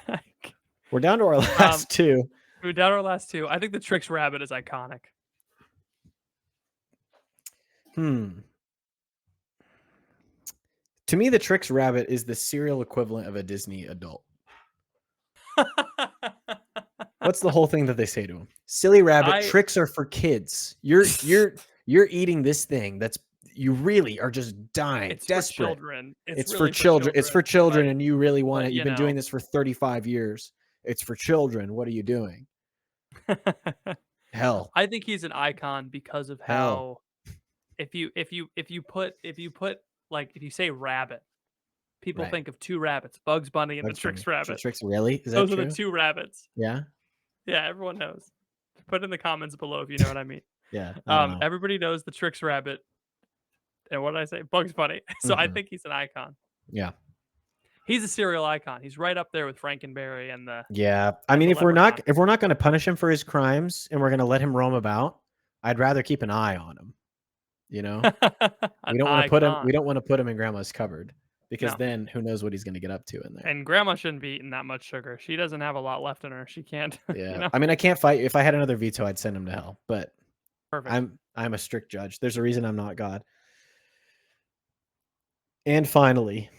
S1: We're down to our last two.
S2: We're down to our last two. I think the Trix Rabbit is iconic.
S1: To me, the Trix Rabbit is the cereal equivalent of a Disney adult. What's the whole thing that they say to him? Silly rabbit, tricks are for kids. You're eating this thing that's you really are just dying.
S2: It's
S1: desperate.
S2: For children.
S1: It's really for children. It's for children, and you really want it. You've been doing this for 35 years. It's for children. What are you doing? Hell.
S2: I think he's an icon because of how if you say rabbit, people think of two rabbits, Bugs Bunny and the Trix Rabbit.
S1: Trix, really? Is that
S2: Those
S1: true?
S2: are the two rabbits.
S1: Yeah.
S2: Yeah, everyone knows. Put in the comments below if you know what I mean.
S1: Yeah.
S2: Everybody knows the Trix Rabbit. And what did I say? Bugs Bunny. So I think he's an icon.
S1: Yeah.
S2: He's a cereal icon. He's right up there with Frankenberry and the.
S1: Yeah, I mean, if we're not going to punish him for his crimes and we're going to let him roam about, I'd rather keep an eye on him. You know, we don't want to put him. We don't want to put him in Grandma's cupboard because then who knows what he's going to get up to in there.
S2: And Grandma shouldn't be eating that much sugar. She doesn't have a lot left in her. She can't.
S1: Yeah,
S2: you know?
S1: I mean, I can't fight. If I had another veto, I'd send him to hell. But
S2: perfect.
S1: I'm a strict judge. There's a reason I'm not God. And finally,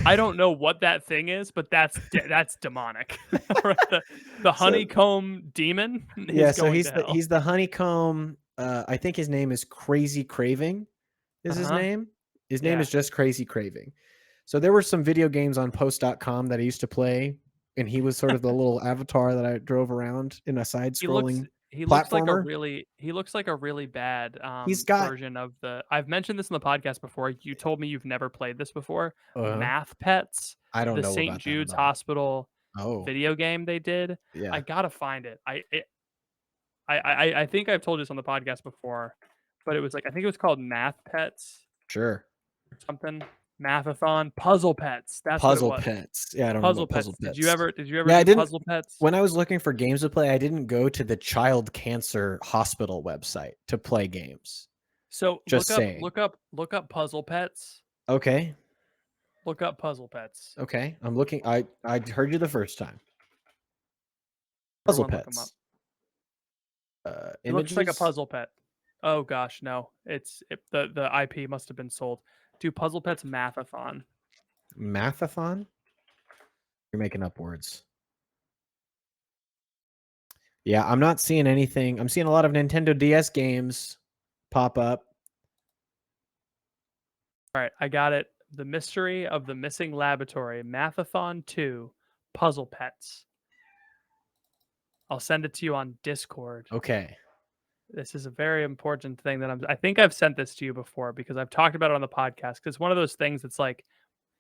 S2: I don't know what that thing is, but that's demonic. the honeycomb demon.
S1: Yeah, so he's the honeycomb. I think his name is Crazy Craving. Is his name? His name is just Crazy Craving. So there were some video games on Post.com that I used to play, and he was sort of the little avatar that I drove around in a side-scrolling.
S2: He looks like a really bad version of the. I've mentioned this in the podcast before. You told me you've never played this before. Math Pets.
S1: I don't know
S2: the St. Jude's Hospital video game they did.
S1: Yeah,
S2: I gotta find it. I think I've told this on the podcast before, but it was I think it was called Math Pets.
S1: Sure.
S2: Something. Mathathon, Puzzle Pets. That's
S1: Puzzle
S2: what it was.
S1: Pets. Yeah, I don't
S2: Puzzle
S1: know
S2: Pets.
S1: Puzzle Pets.
S2: Did you ever
S1: yeah,
S2: do Puzzle Pets?
S1: When I was looking for games to play, I didn't go to the Child Cancer Hospital website to play games.
S2: So
S1: just saying.
S2: Look up Puzzle Pets.
S1: Okay.
S2: Look up Puzzle Pets.
S1: Okay. I'm looking. I heard you the first time. Puzzle Pets.
S2: It looks like a puzzle pet. Oh gosh, no. The IP must have been sold. Do Puzzle Pets Mathathon.
S1: Mathathon? You're making up words. Yeah, I'm not seeing anything. I'm seeing a lot of Nintendo DS games pop up.
S2: All right, I got it. The Mystery of the Missing Laboratory, Mathathon 2, Puzzle Pets. I'll send it to you on Discord.
S1: Okay.
S2: This is a very important thing that I think I've sent this to you before because I've talked about it on the podcast because it's one of those things that's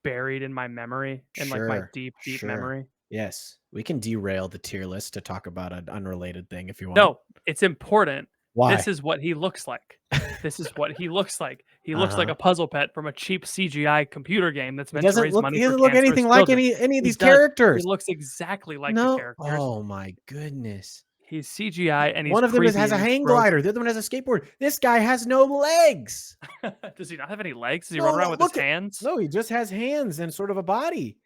S2: buried in my memory in my deep memory.
S1: Yes. We can derail the tier list to talk about an unrelated thing if you want.
S2: No, it's important This
S1: Why?
S2: is what he looks like. This is what he looks like. He looks like a puzzle pet from a cheap CGI computer game that's meant to raise money
S1: He
S2: for
S1: doesn't look
S2: cancerous
S1: anything like
S2: children.
S1: any of
S2: He
S1: these
S2: does. He
S1: characters.
S2: looks exactly like the
S1: No.
S2: characters.
S1: Oh my goodness.
S2: He's CGI and he's
S1: One of them
S2: creepy
S1: has
S2: and
S1: a
S2: he's
S1: hang
S2: gross.
S1: glider. The other one has a skateboard. This guy has no legs.
S2: Does he not have any legs? Does he run around with his hands?
S1: No, he just has hands and sort of a body.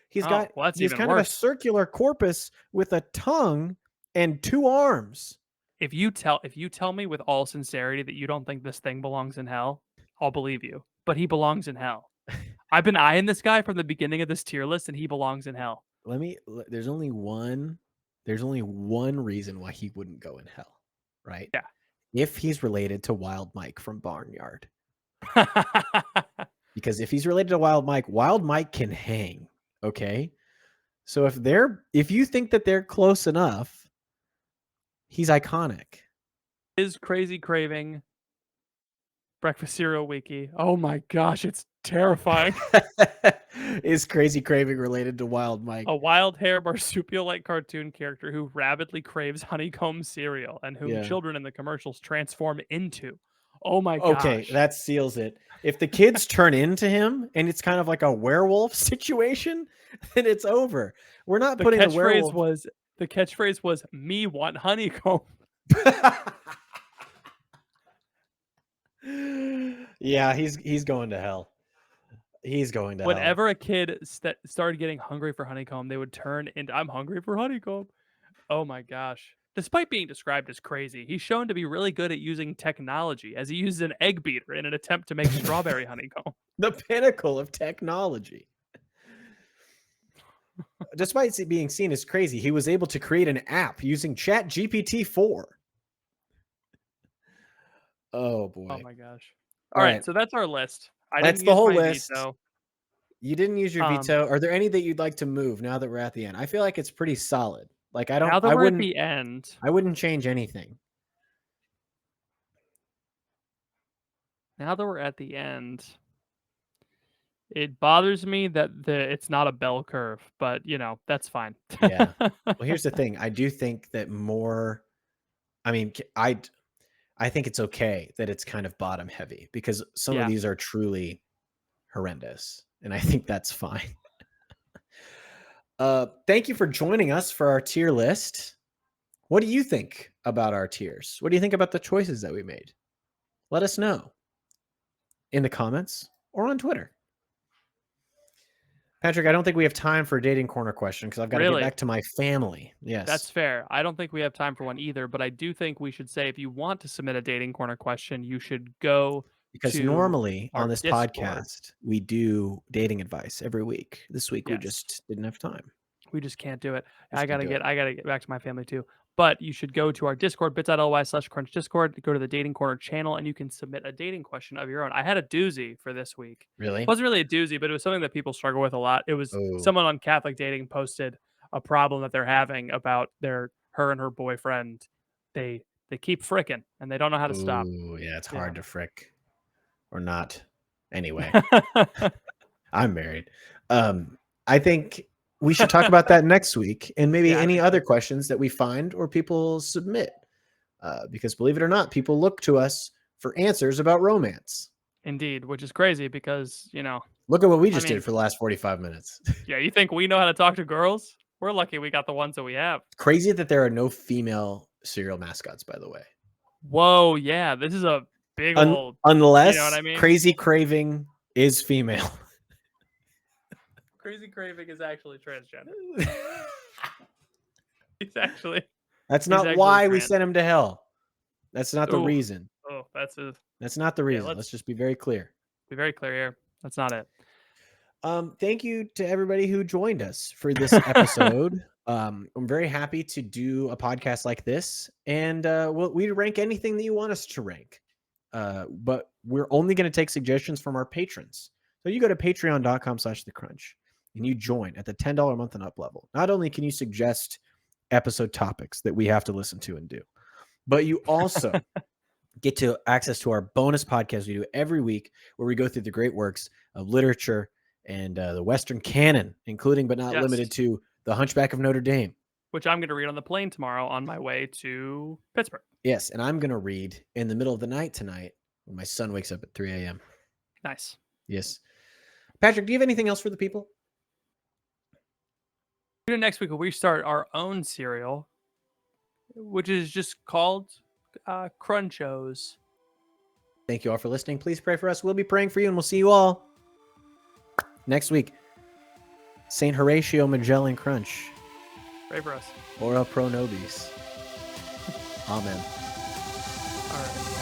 S1: He's
S2: Well, that's
S1: he's
S2: even
S1: kind of a
S2: worse.
S1: circular corpus with a tongue and 2 arms.
S2: If you tell me with all sincerity that you don't think this thing belongs in hell, I'll believe you. But he belongs in hell. I've been eyeing this guy from the beginning of this tier list, and he belongs in hell.
S1: There's only one reason why he wouldn't go in hell, right?
S2: Yeah.
S1: If he's related to Wild Mike from Barnyard. Because if he's related to Wild Mike can hang, okay? So if you think that they're close enough, he's iconic.
S2: Is Crazy Craving breakfast cereal wiki? Oh my gosh, it's terrifying.
S1: Is Crazy Craving related to Wild Mike?
S2: A wild hair marsupial-like cartoon character who rabidly craves honeycomb cereal and whom children in the commercials transform into. Oh my gosh.
S1: Okay, that seals it. If the kids turn into him and it's kind of like a werewolf situation, then it's over. We're not putting the werewolf.
S2: The catchphrase was "Me want honeycomb."
S1: Yeah, he's going to hell. He's going to hell.
S2: Whenever a kid started getting hungry for honeycomb, they would turn into "I'm hungry for honeycomb." Oh my gosh. Despite being described as crazy, he's shown to be really good at using technology, as he uses an egg beater in an attempt to make strawberry honeycomb.
S1: The pinnacle of technology. Despite it being seen as crazy, he was able to create an app using ChatGPT-4. Oh boy.
S2: Oh my gosh. All right, so that's our list.
S1: That's the whole list. Veto. You didn't use your veto. Are there any that you'd like to move now that we're at the end? I feel like it's pretty solid. Like
S2: now that we're at the end,
S1: I wouldn't change anything.
S2: Now that we're at the end, it bothers me that it's not a bell curve, but that's fine.
S1: Yeah. Well, here's the thing. I do think that more. I mean, I think it's okay that it's kind of bottom heavy because some of these are truly horrendous, and I think that's fine. Thank you for joining us for our tier list. What do you think about our tiers? What do you think about the choices that we made? Let us know in the comments or on Twitter. Patrick, I don't think we have time for a dating corner question because I've got to get back to my family. Yes.
S2: That's fair. I don't think we have time for one either, but I do think we should say if you want to submit a dating corner question, you should go
S1: because normally on this podcast, we do dating advice every week. This week we just didn't have time.
S2: We just can't do it. I gotta get back to my family too. But you should go to our Discord, bit.ly/crunch Discord, go to the Dating Corner channel, and you can submit a dating question of your own. I had a doozy for this week.
S1: Really?
S2: It wasn't really a doozy, but it was something that people struggle with a lot. It was someone on Catholic Dating posted a problem that they're having about her and her boyfriend. They keep fricking, and they don't know how to stop.
S1: Yeah, it's hard to frick or not. Anyway, I'm married. I think we should talk about that next week and maybe any other questions that we find or people submit. Because believe it or not, people look to us for answers about romance.
S2: Indeed, which is crazy because,
S1: look at what we just did for the last 45 minutes.
S2: Yeah, you think we know how to talk to girls? We're lucky we got the ones that we have.
S1: Crazy that there are no female cereal mascots, by the way.
S2: Whoa, yeah, this is a big old...
S1: Unless
S2: you know what I mean?
S1: Crazy Craving is female.
S2: Crazy Craving is actually transgender. He's actually...
S1: That's not why we sent him to hell. That's not the reason.
S2: Oh,
S1: that's not the reason. Let's just be very clear.
S2: Be very clear here. That's not it.
S1: Thank you to everybody who joined us for this episode. I'm very happy to do a podcast like this, and we rank anything that you want us to rank. But we're only going to take suggestions from our patrons. So you go to patreon.com/thecrunch and you join at the $10 a month and up level. Not only can you suggest episode topics that we have to listen to and do, but you also get to access to our bonus podcast we do every week where we go through the great works of literature and the Western canon, including but not limited to The Hunchback of Notre Dame,
S2: which I'm going to read on the plane tomorrow on my way to Pittsburgh.
S1: Yes, and I'm going to read in the middle of the night tonight when my son wakes up at 3 a.m.
S2: Nice.
S1: Yes. Patrick, do you have anything else for the people?
S2: Next week, we start our own cereal, which is just called Crunchos.
S1: Thank you all for listening. Please pray for us. We'll be praying for you, and we'll see you all next week. St. Horatio Magellan Crunch.
S2: Pray for us.
S1: Ora pro nobis. Amen.
S2: All right.